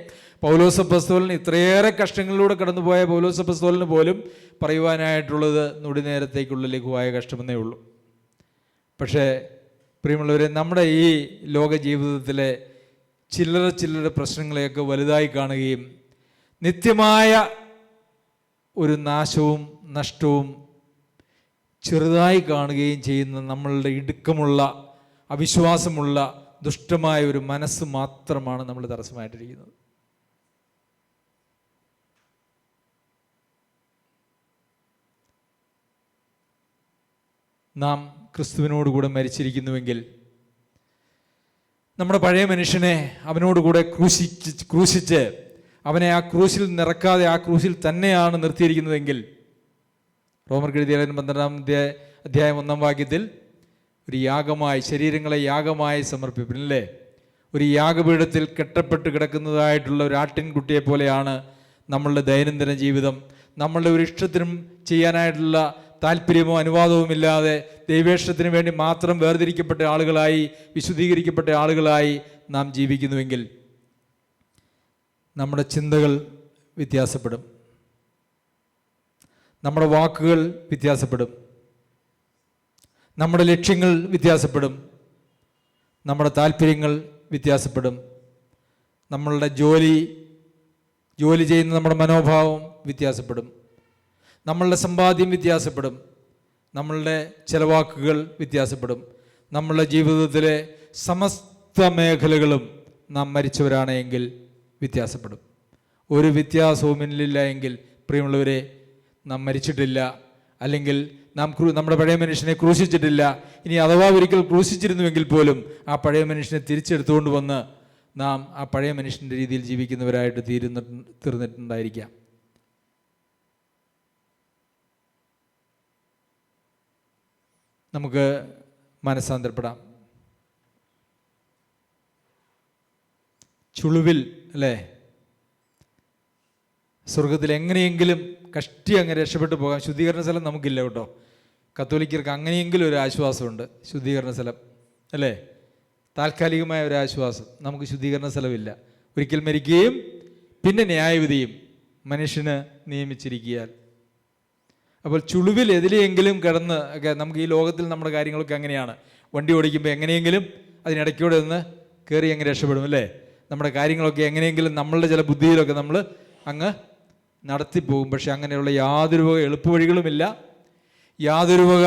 പൗലോസപ്പസ്തോലന്, ഇത്രയേറെ കഷ്ടങ്ങളിലൂടെ കടന്നുപോയ പൗലോസപ്പസ്തോലന് പോലും പറയുവാനായിട്ടുള്ളത് നൊടി നേരത്തേക്കുള്ള ലഘുവായ കഷ്ടമെന്നേ ഉള്ളൂ. പക്ഷേ പ്രിയമുള്ളവരെ, നമ്മുടെ ഈ ലോക ജീവിതത്തിലെ ചില്ലറ പ്രശ്നങ്ങളെയൊക്കെ വലുതായി കാണുകയും നിത്യമായ ഒരു നാശവും നഷ്ടവും ചെറുതായി കാണുകയും ചെയ്യുന്ന നമ്മളുടെ ഇടുക്കമുള്ള, അവിശ്വാസമുള്ള, ദുഷ്ടമായ ഒരു മനസ്സ് മാത്രമാണ് നമ്മൾ തടസ്സമായിട്ടിരിക്കുന്നത്. നാം ക്രിസ്തുവിനോടുകൂടെ മരിച്ചിരിക്കുന്നുവെങ്കിൽ നമ്മുടെ പഴയ മനുഷ്യനെ അവനോടുകൂടെ ക്രൂശിച്ച് അവനെ ആ ക്രൂശിൽ നിറക്കാതെ ആ ക്രൂശിൽ തന്നെയാണ് നിർത്തിയിരിക്കുന്നതെങ്കിൽ, റോമർക്ക് എഴുതിയ 12 അധ്യായം 1 വാക്യത്തിൽ ഒരു യാഗമായി, ശരീരങ്ങളെ യാഗമായി സമർപ്പിപ്പില്ലേ, ഒരു യാഗപീഠത്തിൽ കെട്ടപ്പെട്ട് കിടക്കുന്നതായിട്ടുള്ള ഒരു ആട്ടിൻകുട്ടിയെ പോലെയാണ് നമ്മളുടെ ദൈനംദിന ജീവിതം. നമ്മളുടെ ഒരു ഇഷ്ടത്തിനും ചെയ്യാനായിട്ടുള്ള താല്പര്യമോ അനുവാദവുമില്ലാതെ ദൈവേഷ്ടത്തിന് വേണ്ടി മാത്രം വേർതിരിക്കപ്പെട്ട ആളുകളായി, വിശുദ്ധീകരിക്കപ്പെട്ട ആളുകളായി നാം ജീവിക്കുന്നുവെങ്കിൽ നമ്മുടെ ചിന്തകൾ വ്യത്യാസപ്പെടും, നമ്മുടെ വാക്കുകൾ വ്യത്യാസപ്പെടും, നമ്മുടെ ലക്ഷ്യങ്ങൾ വ്യത്യാസപ്പെടും, നമ്മുടെ താല്പര്യങ്ങൾ വ്യത്യാസപ്പെടും, നമ്മളുടെ ജോലി ചെയ്യുന്ന നമ്മുടെ മനോഭാവം വ്യത്യാസപ്പെടും, നമ്മളുടെ സമ്പാദ്യം വ്യത്യാസപ്പെടും, നമ്മളുടെ ചിലവാക്കുകൾ വ്യത്യാസപ്പെടും, നമ്മളുടെ ജീവിതത്തിലെ സമസ്ത മേഖലകളും നാം മരിച്ചവരാണെങ്കിൽ വ്യത്യാസപ്പെടും. ഒരു വ്യത്യാസവും ഇല്ല എങ്കിൽ പ്രിയമുള്ളവരെ, നാം മരിച്ചിട്ടില്ല, അല്ലെങ്കിൽ നാം നമ്മുടെ പഴയ മനുഷ്യനെ ക്രൂശിച്ചിട്ടില്ല. ഇനി അഥവാ ഒരിക്കൽ ക്രൂശിച്ചിരുന്നുവെങ്കിൽ പോലും ആ പഴയ മനുഷ്യനെ തിരിച്ചെടുത്തുകൊണ്ട് വന്ന് നാം ആ പഴയ മനുഷ്യൻ്റെ രീതിയിൽ ജീവിക്കുന്നവരായിട്ട് തീർന്നിട്ടുണ്ടായിരിക്കാം. നമുക്ക് മനസ്സാന്തരപ്പെടാം. ചുളുവിൽ അല്ലേ, സ്വർഗത്തിൽ എങ്ങനെയെങ്കിലും കഷ്ടി അങ്ങ് രക്ഷപ്പെട്ടു പോകാം. ശുദ്ധീകരണ സ്ഥലം നമുക്കില്ല കേട്ടോ. കത്തോലിക്കർക്ക് അങ്ങനെയെങ്കിലും ഒരു ആശ്വാസമുണ്ട്, ശുദ്ധീകരണ സ്ഥലം, അല്ലേ? താൽക്കാലികമായ ഒരു ആശ്വാസം. നമുക്ക് ശുദ്ധീകരണ സ്ഥലമില്ല. ഒരിക്കൽ മരിക്കുകയും പിന്നെ ന്യായവിധിയും മനുഷ്യന് നിയമിച്ചിരിക്കുകയാൽ. അപ്പോൾ ചുളിവിൽ എതിലെയെങ്കിലും കിടന്ന് നമുക്ക് ഈ ലോകത്തിൽ നമ്മുടെ കാര്യങ്ങളൊക്കെ അങ്ങനെയാണ്. വണ്ടി ഓടിക്കുമ്പോൾ എങ്ങനെയെങ്കിലും അതിനിടയ്ക്കൂടെ ഒന്ന് കയറി അങ്ങ് രക്ഷപ്പെടും, അല്ലേ? നമ്മുടെ കാര്യങ്ങളൊക്കെ എങ്ങനെയെങ്കിലും നമ്മളുടെ ചില ബുദ്ധിയിലൊക്കെ നമ്മൾ അങ്ങ് നടത്തിപ്പോകും. പക്ഷെ അങ്ങനെയുള്ള യാതൊരു വക എളുപ്പവഴികളുമില്ല, യാതൊരു വക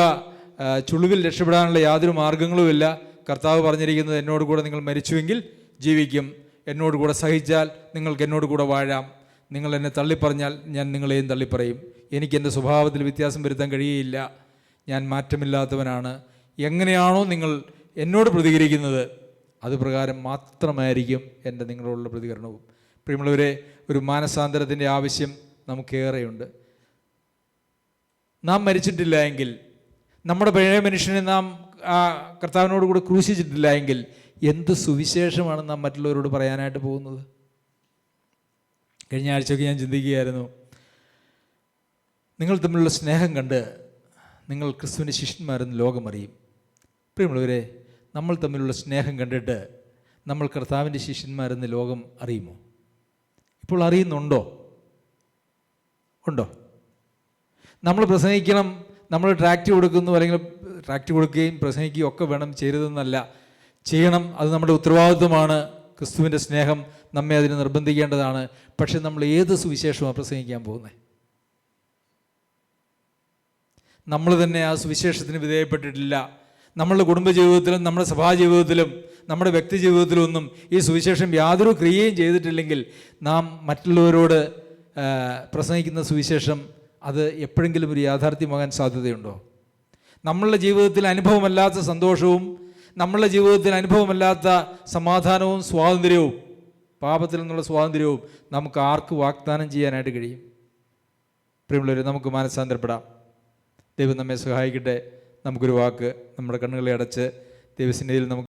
ചുളിവിൽ രക്ഷപ്പെടാനുള്ള യാതൊരു മാർഗങ്ങളുമില്ല. കർത്താവ് പറഞ്ഞിരിക്കുന്നത്, എന്നോട് കൂടെ നിങ്ങൾ മരിച്ചുവെങ്കിൽ ജീവിക്കും, എന്നോട് കൂടെ സഹിച്ചാൽ നിങ്ങൾക്ക് എന്നോട് കൂടെ വാഴാം, നിങ്ങൾ എന്നെ തള്ളിപ്പറഞ്ഞാൽ ഞാൻ നിങ്ങളെയും തള്ളിപ്പറയും, എനിക്ക് എൻ്റെ സ്വഭാവത്തിൽ വ്യത്യാസം വരുത്താൻ കഴിയുകയില്ല, ഞാൻ മാറ്റമില്ലാത്തവനാണ്. എങ്ങനെയാണോ നിങ്ങൾ എന്നോട് പ്രതികരിക്കുന്നത് അത് പ്രകാരം മാത്രമായിരിക്കും എൻ്റെ നിങ്ങളോടുള്ള പ്രതികരണവും. പ്രിയമുള്ളവരെ, ഒരു മാനസാന്തരത്തിൻ്റെ ആവശ്യം നമുക്കേറെയുണ്ട്. നാം മരിച്ചിട്ടില്ല എങ്കിൽ, നമ്മുടെ പഴയ മനുഷ്യനെ നാം കർത്താവിനോട് കൂടെ ക്രൂശിച്ചിട്ടില്ല എങ്കിൽ എന്ത് സുവിശേഷമാണ് നാം മറ്റുള്ളവരോട് പറയാനായിട്ട് പോകുന്നത്? കഴിഞ്ഞ ആഴ്ചയൊക്കെ ഞാൻ ചിന്തിക്കുകയായിരുന്നു, നിങ്ങൾ തമ്മിലുള്ള സ്നേഹം കണ്ട് നിങ്ങൾ ക്രിസ്തുവിൻ്റെ ശിഷ്യന്മാരെന്ന് ലോകമറിയും. പ്രിയമുള്ളവരെ, നമ്മൾ തമ്മിലുള്ള സ്നേഹം കണ്ടിട്ട് നമ്മൾ കർത്താവിൻ്റെ ശിഷ്യന്മാരെന്ന് ലോകം അറിയുമോ? ഇപ്പോൾ അറിയുന്നുണ്ടോ? ഉണ്ടോ? നമ്മൾ പ്രസംഗിക്കണം, നമ്മൾ ട്രാക്റ്റ് കൊടുക്കുന്നു, അല്ലെങ്കിൽ ട്രാക്റ്റ് കൊടുക്കുകയും പ്രസംഗിക്കുകയും ഒക്കെ വേണം, ചെയ്യരുതെന്നല്ല, ചെയ്യണം. അത് നമ്മുടെ ഉത്തരവാദിത്വമാണ്. ക്രിസ്തുവിൻ്റെ സ്നേഹം നമ്മെ അതിന് നിർബന്ധിക്കേണ്ടതാണ്. പക്ഷെ നമ്മൾ ഏത് സുവിശേഷമാണ് പ്രസംഗിക്കാൻ പോകുന്നത്? നമ്മൾ തന്നെ ആ സുവിശേഷത്തിന് വിധേയപ്പെട്ടിട്ടില്ല. നമ്മളുടെ കുടുംബജീവിതത്തിലും നമ്മുടെ സഭാജീവിതത്തിലും നമ്മുടെ വ്യക്തി ജീവിതത്തിലൊന്നും ഈ സുവിശേഷം യാതൊരു ക്രിയയും ചെയ്തിട്ടില്ലെങ്കിൽ നാം മറ്റുള്ളവരോട് പ്രസംഗിക്കുന്ന സുവിശേഷം അത് എപ്പോഴെങ്കിലും ഒരു യാഥാർത്ഥ്യമാകാൻ സാധ്യതയുണ്ടോ? നമ്മളുടെ ജീവിതത്തിൽ അനുഭവമല്ലാത്ത സന്തോഷവും നമ്മളുടെ ജീവിതത്തിൽ അനുഭവമല്ലാത്ത സമാധാനവും സ്വാതന്ത്ര്യവും, പാപത്തിൽ നിന്നുള്ള സ്വാതന്ത്ര്യവും നമുക്ക് ആർക്ക് വാഗ്ദാനം ചെയ്യാനായിട്ട് കഴിയും? പ്രിയമുള്ളവരെ, നമുക്ക് മാനസാന്തരപ്പെടാം. ദൈവം നമ്മെ സഹായിക്കട്ടെ. നമുക്കൊരു വാക്ക് നമ്മുടെ കണ്ണുകളെ അടച്ച് ദൈവസന്നിധിയിൽ നമുക്ക്